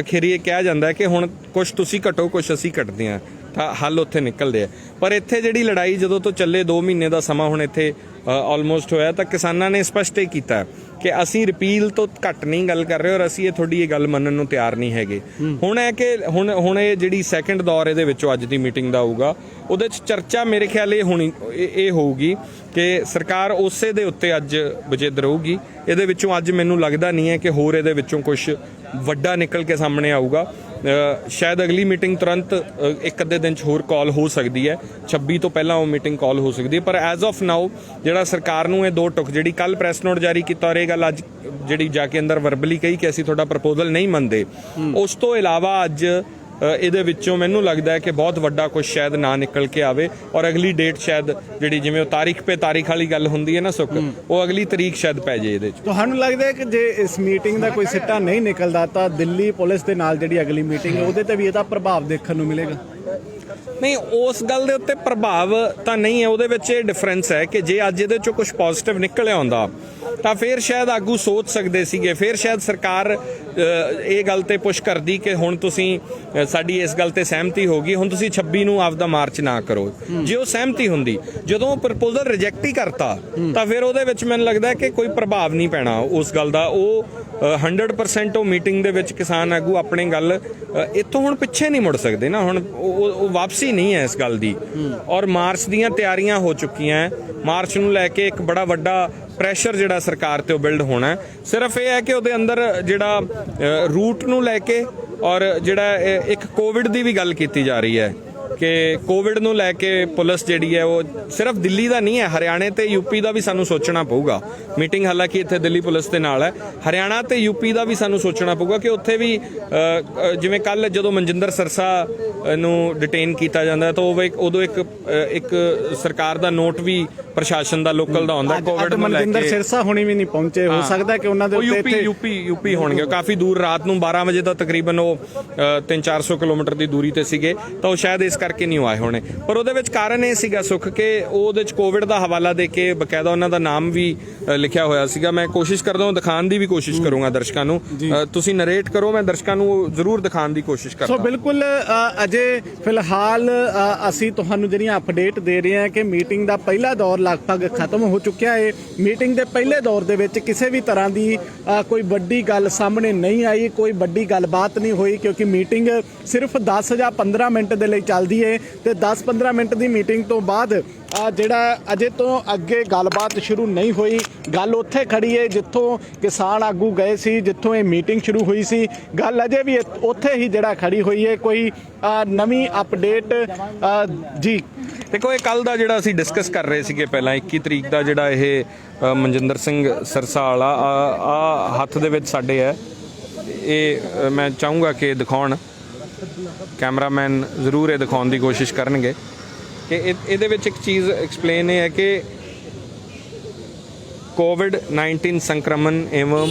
ਅਖੀਰ ਇਹ ਕਿਹਾ ਜਾਂਦਾ ਹੈ ਕਿ ਹੁਣ ਕੁਛ ਤੁਸੀਂ ਘਟੋ ਕੁਛ ਅਸੀਂ ਕੱਟਦੇ ਹਾਂ। ਤਾਂ ਹੱਲ ਉੱਥੇ ਨਿਕਲਦੇ ਆ। ਪਰ ਇੱਥੇ ਜਿਹੜੀ ਲੜਾਈ ਜਦੋਂ ਤੋਂ ਚੱਲੇ 2 ਮਹੀਨੇ ਦਾ ਸਮਾਂ ਹੁਣ ਇੱਥੇ ਆਲਮੋਸਟ ਹੋਇਆ, ਤਾਂ ਕਿਸਾਨਾਂ ਨੇ ਸਪਸ਼ਟ ਇਹ ਕੀਤਾ ਕਿ ਅਸੀਂ ਰਿਪੀਲ ਤੋਂ ਘੱਟ ਨਹੀਂ ਗੱਲ ਕਰ ਰਹੇ ਔਰ ਅਸੀਂ ਤੁਹਾਡੀ ਇਹ ਗੱਲ ਮੰਨਣ ਨੂੰ ਤਿਆਰ ਨਹੀਂ ਹੈਗੇ। ਹੁਣ ਹੈ ਕਿ ਹੁਣ ਇਹ ਜਿਹੜੀ ਸੈਕੰਡ ਦੌਰ ਇਹਦੇ ਵਿੱਚੋਂ ਅੱਜ ਦੀ ਮੀਟਿੰਗ ਦਾ ਹੋਊਗਾ, ਉਹਦੇ 'ਚ ਚਰਚਾ ਮੇਰੇ ਖਿਆਲ ਇਹ ਹੋਊਗੀ ਕਿ ਸਰਕਾਰ ਉਸੇ ਦੇ ਉੱਤੇ ਅੱਜ ਵਜਿੱਦ ਰਹੂਗੀ। ਇਹਦੇ ਵਿੱਚੋਂ ਅੱਜ ਮੈਨੂੰ ਲੱਗਦਾ ਨਹੀਂ ਹੈ ਕਿ ਹੋਰ ਇਹਦੇ ਵਿੱਚੋਂ ਕੁਝ ਵੱਡਾ ਨਿਕਲ ਕੇ ਸਾਹਮਣੇ ਆਊਗਾ। ਸ਼ਾਇਦ ਅਗਲੀ ਮੀਟਿੰਗ ਤੁਰੰਤ ਇੱਕ ਅੱਧੇ ਦਿਨ 'ਚ ਹੋਰ ਕਾਲ ਹੋ ਸਕਦੀ ਹੈ, 26 ਤੋਂ ਪਹਿਲਾਂ ਉਹ ਮੀਟਿੰਗ ਕਾਲ ਹੋ ਸਕਦੀ ਹੈ। ਪਰ ਐਜ਼ ਆਫ ਨਾਓ ਜਿਹੜਾ ਸਰਕਾਰ ਨੂੰ ਇਹ 2 ਟੁਕ ਜਿਹੜੀ ਕੱਲ ਪ੍ਰੈਸ ਨੋਟ ਜਾਰੀ ਕੀਤਾ ਔਰ ਇਹ ਗੱਲ ਅੱਜ ਜਿਹੜੀ ਜਾ ਕੇ ਅੰਦਰ ਵਰਬਲੀ ਕਹੀ ਕਿ ਅਸੀਂ ਤੁਹਾਡਾ ਪ੍ਰਪੋਜ਼ਲ ਨਹੀਂ ਮੰਨਦੇ, ਉਸ ਤੋਂ ਇਲਾਵਾ ਅੱਜ ਇਹਦੇ ਵਿੱਚੋਂ ਮੈਨੂੰ ਲੱਗਦਾ ਹੈ ਕਿ ਬਹੁਤ ਵੱਡਾ ਕੁਝ ਸ਼ਾਇਦ ਨਾ ਨਿਕਲ ਕੇ ਆਵੇ ਔਰ ਅਗਲੀ ਡੇਟ ਸ਼ਾਇਦ ਜਿਹੜੀ ਜਿਵੇਂ ਉਹ ਤਾਰੀਖ ਵਾਲੀ ਗੱਲ ਹੁੰਦੀ ਹੈ ਨਾ ਸੁੱਖ, ਉਹ ਅਗਲੀ ਤਰੀਕ ਸ਼ਾਇਦ ਪੈ ਜੇ ਇਹਦੇ 'ਚ। ਤੁਹਾਨੂੰ ਲੱਗਦਾ ਹੈ ਕਿ ਜੇ ਇਸ ਮੀਟਿੰਗ ਦਾ ਕੋਈ ਸਿੱਟਾ ਨਹੀਂ ਨਿਕਲਦਾ ਤਾਂ ਦਿੱਲੀ ਪੁਲਿਸ ਦੇ ਨਾਲ ਜਿਹੜੀ ਅਗਲੀ ਮੀਟਿੰਗ ਹੈ ਉਹਦੇ ਤੇ ਵੀ ਇਹਦਾ ਪ੍ਰਭਾਵ ਦੇਖਣ ਨੂੰ ਮਿਲੇਗਾ? ਨਹੀਂ, ਉਸ ਗੱਲ ਦੇ ਉੱਤੇ ਪ੍ਰਭਾਵ ਤਾਂ ਨਹੀਂ ਹੈ। ਉਹਦੇ ਵਿੱਚ ਇਹ ਡਿਫਰੈਂਸ ਹੈ ਕਿ ਜੇ ਅੱਜ ਇਹਦੇ 'ਚੋਂ ਕੁਝ ਪੋਜ਼ਿਟਿਵ ਨਿਕਲਿਆ ਹੁੰਦਾ ਤਾਂ ਫਿਰ ਸ਼ਾਇਦ ਆਗੂ ਸੋਚ ਸਕਦੇ ਸੀਗੇ, ਫਿਰ ਸ਼ਾਇਦ ਸਰਕਾਰ ਇਹ ਗੱਲ ਤੇ ਪੁਸ਼ ਕਰਦੀ ਕਿ ਹੁਣ ਤੁਸੀਂ ਸਾਡੀ ਇਸ ਗੱਲ ਤੇ ਸਹਿਮਤੀ ਹੋ ਗਈ, ਹੁਣ ਤੁਸੀਂ 26 ਨੂੰ ਆਪਦਾ ਮਾਰਚ ਨਾ ਕਰੋ। ਜੇ ਉਹ ਸਹਿਮਤੀ ਹੁੰਦੀ, ਜਦੋਂ ਪ੍ਰਪੋਜ਼ਲ ਰਿਜੈਕਟ ਹੀ ਕਰਤਾ ਤਾਂ ਫਿਰ ਉਹਦੇ ਵਿੱਚ ਮੈਨੂੰ ਲੱਗਦਾ ਕਿ ਕੋਈ ਪ੍ਰਭਾਵ ਨਹੀਂ ਪੈਣਾ ਉਸ ਗੱਲ ਦਾ। ਉਹ 100% ਉਹ ਮੀਟਿੰਗ ਦੇ ਵਿੱਚ ਕਿਸਾਨ ਆਗੂ ਆਪਣੀ ਗੱਲ ਇੱਥੋਂ ਹੁਣ ਪਿੱਛੇ ਨਹੀਂ ਮੁੜ ਸਕਦੇ ਨਾ, ਹੁਣ ਉਹ ਵਾਪਸੀ ਨਹੀਂ ਹੈ ਇਸ ਗੱਲ ਦੀ। ਔਰ ਮਾਰਚ ਦੀਆਂ ਤਿਆਰੀਆਂ ਹੋ ਚੁੱਕੀਆਂ, ਮਾਰਚ ਨੂੰ ਲੈ ਕੇ ਇੱਕ ਬੜਾ ਵੱਡਾ ਪ੍ਰੈਸ਼ਰ ਜਿਹੜਾ ਸਰਕਾਰ ਤੇ ਉਹ ਬਿਲਡ ਹੋਣਾ। ਸਿਰਫ ਇਹ ਹੈ ਕਿ ਉਹਦੇ ਅੰਦਰ ਜਿਹੜਾ ਰੂਟ ਨੂੰ ਲੈ ਕੇ ਔਰ ਜਿਹੜਾ ਇੱਕ ਕੋਵਿਡ ਦੀ ਵੀ ਗੱਲ ਕੀਤੀ ਜਾ ਰਹੀ ਹੈ ਕਿ ਕੋਵਿਡ ਨੂੰ ਲੈ ਕੇ ਪੁਲਿਸ ਜਿਹੜੀ ਹੈ ਉਹ ਸਿਰਫ ਦਿੱਲੀ ਦਾ ਨਹੀਂ ਹੈ, ਹਰਿਆਣੇ ਤੇ ਯੂਪੀ ਦਾ ਵੀ ਸਾਨੂੰ ਸੋਚਣਾ ਪਊਗਾ। ਮੀਟਿੰਗ ਹਾਲਾਂਕਿ ਇੱਥੇ ਦਿੱਲੀ ਪੁਲਿਸ ਦੇ ਨਾਲ ਹੈ, ਹਰਿਆਣਾ ਤੇ ਯੂਪੀ ਦਾ ਵੀ ਸਾਨੂੰ ਸੋਚਣਾ ਪਊਗਾ ਕਿ ਉੱਥੇ ਵੀ ਜਿਵੇਂ ਕੱਲ ਜਦੋਂ ਮਨਜਿੰਦਰ ਸਰਸਾ ਨੂੰ ਡਿਟੇਨ ਕੀਤਾ ਜਾਂਦਾ ਤਾਂ ਉਦੋਂ ਇੱਕ ਸਰਕਾਰ ਦਾ ਨੋਟ ਵੀ ਪ੍ਰਸ਼ਾਸਨ ਦਾ ਲੋਕਲ ਦਾ ਹੁੰਦਾ ਕੋਵਿਡ ਨੂੰ ਲੈ ਕੇ। ਮਨਜਿੰਦਰ ਸਿਰਸਾ ਹੁਣੀ ਵੀ ਨਹੀਂ ਪਹੁੰਚੇ, ਹੋ ਸਕਦਾ ਕਿ ਉਹਨਾਂ ਦੇ ਉੱਤੇ ਯੂਪੀ ਹੋਣਗੇ, ਕਾਫੀ ਦੂਰ ਰਾਤ ਨੂੰ 12 ਵਜੇ ਦਾ ਤਕਰੀਬਨ ਉਹ 300-400 ਕਿਲੋਮੀਟਰ ਦੀ ਦੂਰੀ ਤੇ ਸੀਗੇ, ਤਾਂ ਉਹ ਸ਼ਾਇਦ ਇਸ ਕਰਕੇ ਨਹੀਂ ਆਏ ਹੋਣੇ। ਪਰ ਉਹਦੇ ਵਿੱਚ ਕਾਰਨ ਇਹ ਸੀਗਾ ਸੁੱਖ ਕਿ ਉਹਦੇ ਚ ਕੋਵਿਡ ਦਾ ਹਵਾਲਾ ਦੇ ਕੇ ਬਕਾਇਦਾ ਉਹਨਾਂ ਦਾ ਨਾਮ ਵੀ ਲਿਖਿਆ ਹੋਇਆ ਸੀਗਾ। ਮੈਂ ਕੋਸ਼ਿਸ਼ ਕਰਦਾ ਹਾਂ ਦਿਖਾਉਣ ਦੀ ਵੀ ਕੋਸ਼ਿਸ਼ ਕਰੂੰਗਾ ਦਰਸ਼ਕਾਂ ਨੂੰ, ਤੁਸੀਂ ਨਰੇਟ ਕਰੋ, ਮੈਂ ਦਰਸ਼ਕਾਂ ਨੂੰ ਜ਼ਰੂਰ ਦਿਖਾਉਣ ਦੀ ਕੋਸ਼ਿਸ਼ ਕਰਦਾ। ਸੋ ਬਿਲਕੁਲ ਅਜੇ ਫਿਲਹਾਲ ਅਸੀਂ ਤੁਹਾਨੂੰ ਜਿਹੜੀਆਂ ਅਪਡੇਟ ਦੇ ਰਹੇ ਹਾਂ ਕਿ ਮੀਟਿੰਗ ਦਾ ਪਹਿਲਾ ਦੌਰ ਲਗਭਗ ਖਤਮ ਹੋ ਚੁੱਕਿਆ ਹੈ। ਮੀਟਿੰਗ ਦੇ ਪਹਿਲੇ ਦੌਰ ਦੇ ਵਿੱਚ ਕਿਸੇ ਵੀ ਤਰ੍ਹਾਂ ਦੀ ਕੋਈ ਵੱਡੀ ਗੱਲ ਸਾਹਮਣੇ ਨਹੀਂ ਆਈ, ਕੋਈ ਵੱਡੀ ਗੱਲਬਾਤ ਨਹੀਂ ਹੋਈ, ਕਿਉਂਕਿ ਮੀਟਿੰਗ ਸਿਰਫ 10 ਜਾਂ 15 ਮਿੰਟ ਦੇ ਲਈ ਚੱਲਦੀ ਹੈ ਤੇ 10-15 ਮਿੰਟ ਦੀ ਮੀਟਿੰਗ ਤੋਂ ਬਾਅਦ ਜਿਹੜਾ ਅਜੇ ਤੋਂ ਅੱਗੇ ਗੱਲਬਾਤ ਸ਼ੁਰੂ ਨਹੀਂ ਹੋਈ। ਗੱਲ ਉੱਥੇ ਖੜੀ ਹੈ ਜਿੱਥੋਂ ਕਿਸਾਨ ਆਗੂ ਗਏ ਸੀ, ਜਿੱਥੋਂ ਇਹ ਮੀਟਿੰਗ ਸ਼ੁਰੂ ਹੋਈ ਸੀ, ਗੱਲ ਅਜੇ ਵੀ ਉੱਥੇ ਹੀ ਜਿਹੜਾ ਖੜੀ ਹੋਈ ਹੈ। ਕੋਈ ਨਵੀਂ ਅਪਡੇਟ ਜੀ ਦੇਖੋ, ਇਹ ਕੱਲ ਦਾ ਜਿਹੜਾ ਅਸੀਂ ਡਿਸਕਸ ਕਰ ਰਹੇ ਸੀਗੇ ਪਹਿਲਾਂ 21 ਤਰੀਕ ਦਾ ਜਿਹੜਾ ਇਹ ਮਨਜਿੰਦਰ ਸਿੰਘ ਸਰਸਾ ਵਾਲਾ ਆ ਹੱਥ ਦੇ ਵਿੱਚ ਸਾਡੇ ਹੈ, ਇਹ ਮੈਂ ਚਾਹੂੰਗਾ ਕਿ ਦਿਖਾਉਣ, ਕੈਮਰਾਮੈਨ ਜ਼ਰੂਰ ਇਹ ਦਿਖਾਉਣ ਦੀ ਕੋਸ਼ਿਸ਼ ਕਰਨਗੇ ਕਿ ਇਹਦੇ ਵਿੱਚ ਇੱਕ ਚੀਜ਼ ਐਕਸਪਲੇਨ ਹੈ कि कोविड-19 संक्रमण एवं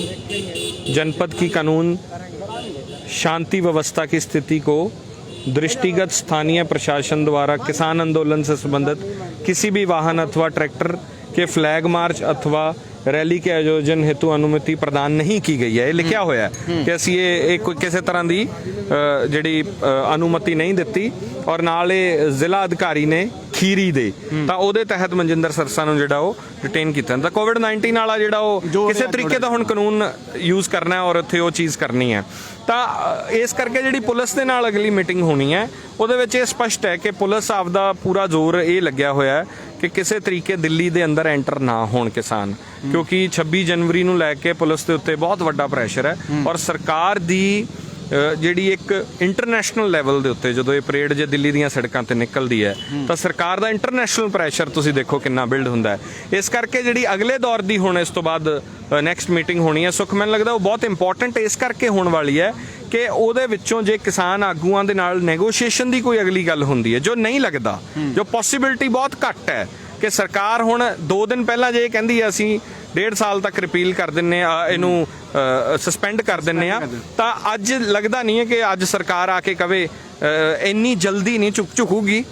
जनपद की कानून शांति व्यवस्था की स्थिति को दृष्टिगत स्थानीय प्रशासन द्वारा किसान आंदोलन से संबंधित किसी भी वाहन अथवा ट्रैक्टर के फ्लैग मार्च अथवा रैली के आयोजन हेतु अनुमति प्रदान नहीं की गई है। लिखा होया कि असी ये कोई किसी तरह की जिहड़ी अनुमति नहीं दिती और नाले जिला अधिकारी ने खीरी दे ਤਾਂ ਉਹਦੇ ਤਹਿਤ ਮਨਜਿੰਦਰ ਸਰਸਾ ਨੂੰ ਜਿਹੜਾ ਉਹ ਡਿਟੇਨ ਕੀਤਾ ਤਾਂ ਕੋਵਿਡ-19 ਵਾਲਾ ਜਿਹੜਾ ਉਹ ਕਿਸੇ ਤਰੀਕੇ ਦਾ ਹੁਣ ਕਾਨੂੰਨ ਯੂਜ਼ ਕਰਨਾ ਹੈ ਔਰ ਉੱਥੇ ਉਹ ਚੀਜ਼ ਕਰਨੀ ਹੈ। ਤਾਂ ਇਸ ਕਰਕੇ ਜਿਹੜੀ ਪੁਲਿਸ ਦੇ ਨਾਲ ਅਗਲੀ ਮੀਟਿੰਗ ਹੋਣੀ ਹੈ ਉਹਦੇ ਵਿੱਚ ਇਹ ਸਪਸ਼ਟ ਹੈ ਕਿ ਪੁਲਿਸ ਆਪਦਾ ਪੂਰਾ ਜ਼ੋਰ ਇਹ ਲੱਗਿਆ ਹੋਇਆ ਹੈ ਕਿ ਕਿਸੇ ਤਰੀਕੇ ਦਿੱਲੀ ਦੇ ਅੰਦਰ ਐਂਟਰ ਨਾ ਹੋਣ ਕਿਸਾਨ, ਕਿਉਂਕਿ 26 ਜਨਵਰੀ ਨੂੰ ਲੈ ਕੇ ਪੁਲਿਸ ਦੇ ਉੱਤੇ ਬਹੁਤ ਵੱਡਾ ਪ੍ਰੈਸ਼ਰ ਹੈ ਔਰ ਸਰਕਾਰ ਦੀ ਜਿਹੜੀ ਇੱਕ ਇੰਟਰਨੈਸ਼ਨਲ ਲੈਵਲ ਦੇ ਉੱਤੇ ਜਦੋਂ ਇਹ ਪਰੇਡ ਜੇ ਦਿੱਲੀ ਦੀਆਂ ਸੜਕਾਂ ਤੇ ਨਿਕਲਦੀ ਹੈ ਤਾਂ ਸਰਕਾਰ ਦਾ ਇੰਟਰਨੈਸ਼ਨਲ ਪ੍ਰੈਸ਼ਰ ਤੁਸੀਂ ਦੇਖੋ ਕਿੰਨਾ ਬਿਲਡ ਹੁੰਦਾ ਹੈ। ਇਸ ਕਰਕੇ ਜਿਹੜੀ ਅਗਲੇ ਦੌਰ ਦੀ ਹੁਣ ਇਸ ਤੋਂ ਬਾਅਦ ਨੈਕਸਟ ਮੀਟਿੰਗ ਹੋਣੀ ਹੈ ਸੁੱਖ, ਮੈਨੂੰ ਲੱਗਦਾ ਉਹ ਬਹੁਤ ਇੰਪੋਰਟੈਂਟ ਇਸ ਕਰਕੇ ਹੋਣ ਵਾਲੀ ਹੈ ਕਿ ਉਹਦੇ ਵਿੱਚੋਂ ਜੇ ਕਿਸਾਨ ਆਗੂਆਂ ਦੇ ਨਾਲ ਨੈਗੋਸ਼ੀਏਸ਼ਨ ਦੀ ਕੋਈ ਅਗਲੀ ਗੱਲ ਹੁੰਦੀ ਹੈ, ਜੋ ਨਹੀਂ ਲੱਗਦਾ, ਜੋ ਪੋਸੀਬਿਲਿਟੀ ਬਹੁਤ ਘੱਟ ਹੈ ਕਿ ਸਰਕਾਰ ਹੁਣ 2 ਦਿਨ ਪਹਿਲਾਂ ਜੇ ਇਹ ਕਹਿੰਦੀ ਹੈ ਅਸੀਂ 1.5 ਸਾਲ ਤੱਕ ਰਿਪੀਲ ਕਰ ਦਿੰਨੇ ਆ, ਇਹਨੂੰ ਸਸਪੈਂਡ ਕਰ ਦਿੰਨੇ ਆ, ਤਾਂ ਅੱਜ ਲੱਗਦਾ ਨਹੀਂ ਹੈ ਕਿ ਅੱਜ ਸਰਕਾਰ ਆ ਕੇ ਕਵੇ ਇੰਨੀ ਜਲਦੀ ਨਹੀਂ ਝੁਕੂਗੀ।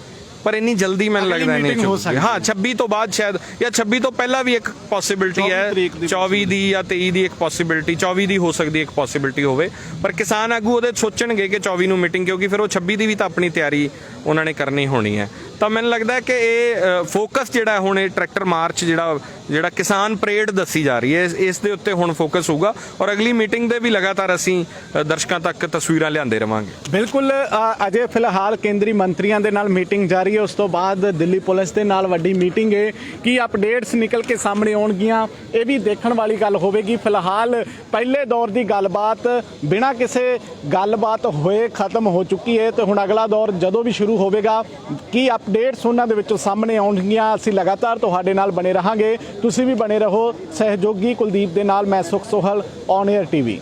ਪਰ ਇੰਨੀ ਜਲਦੀ ਮੈਨੂੰ ਅਗਲੀ ਲੱਗਦਾ ਨਹੀਂ meeting ਹੋ ਚੱਲੂਗੀ। ਹਾਂ 26 ਤੋਂ ਬਾਅਦ ਸ਼ਾਇਦ, ਜਾਂ 26 ਤੋਂ ਪਹਿਲਾਂ ਵੀ ਇੱਕ ਪੋਸਿਬਿਲਿਟੀ ਹੈ, 24 ਦੀ ਜਾਂ 23 ਦੀ ਇੱਕ ਪੋਸਿਬਿਲਿਟੀ, 24 ਦੀ ਹੋ ਸਕਦੀ ਇੱਕ ਪੋਸਿਬਿਲਿਟੀ ਹੋਵੇ। ਪਰ ਕਿਸਾਨ ਆਗੂ ਉਹਦੇ ਸੋਚਣਗੇ ਕਿ 24 ਨੂੰ ਮੀਟਿੰਗ, ਕਿਉਂਕਿ ਫਿਰ ਉਹ 26 ਦੀ ਵੀ ਤਾਂ ਆਪਣੀ ਤਿਆਰੀ ਉਹਨਾਂ ਨੇ ਕਰਨੀ ਹੋਣੀ ਹੈ। ਤਾਂ ਮੈਨੂੰ ਲੱਗਦਾ ਕਿ ਇਹ ਫੋਕਸ ਜਿਹੜਾ ਹੁਣ ਇਹ ਟਰੈਕਟਰ ਮਾਰਚ ਜਿਹੜਾ ਕਿਸਾਨ ਪਰੇਡ ਦੱਸੀ ਜਾ ਰਹੀ ਹੈ, ਇਸ ਦੇ ਉੱਤੇ ਹੁਣ ਫੋਕਸ ਹੋਊਗਾ ਔਰ ਅਗਲੀ ਮੀਟਿੰਗ ਦੇ ਵੀ ਲਗਾਤਾਰ ਅਸੀਂ ਦਰਸ਼ਕਾਂ ਤੱਕ ਤਸਵੀਰਾਂ ਲਿਆਂਦੇ ਰਵਾਂਗੇ। ਬਿਲਕੁਲ, ਅਜੇ ਫਿਲਹਾਲ ਕੇਂਦਰੀ ਮੰਤਰੀਆਂ ਦੇ ਨਾਲ ਮੀਟਿੰਗ ਜਾਰੀ ਹੈ। ਉਸ ਤੋਂ ਬਾਅਦ ਦਿੱਲੀ ਪੁਲਿਸ ਦੇ ਨਾਲ ਵੱਡੀ ਮੀਟਿੰਗ ਹੈ। ਕੀ ਅਪਡੇਟਸ ਨਿਕਲ ਕੇ ਸਾਹਮਣੇ ਆਉਣਗੀਆਂ, ਇਹ ਵੀ ਦੇਖਣ ਵਾਲੀ ਗੱਲ ਹੋਵੇਗੀ। ਫਿਲਹਾਲ ਪਹਿਲੇ ਦੌਰ ਦੀ ਗੱਲਬਾਤ ਬਿਨਾਂ ਕਿਸੇ ਗੱਲਬਾਤ ਹੋਏ ਖਤਮ ਹੋ ਚੁੱਕੀ ਹੈ ਤੇ ਹੁਣ ਅਗਲਾ ਦੌਰ ਜਦੋਂ ਵੀ ਸ਼ੁਰੂ ਹੋਵੇਗਾ, ਕੀ ਅਪਡੇਟਸ ਉਹਨਾਂ ਦੇ ਵਿੱਚੋਂ ਸਾਹਮਣੇ ਆਉਣਗੀਆਂ, ਅਸੀਂ ਲਗਾਤਾਰ ਤੁਹਾਡੇ ਨਾਲ ਬਣੇ ਰਹਾਂਗੇ। ਤੁਸੀਂ ਵੀ ਬਣੇ ਰਹੋ। ਸਹਿਯੋਗੀ ਕੁਲਦੀਪ ਦੇ ਨਾਲ ਮੈਂ ਸੁਖ ਸੋਹਲ, ਔਨ 에ਅਰ ਟੀਵੀ।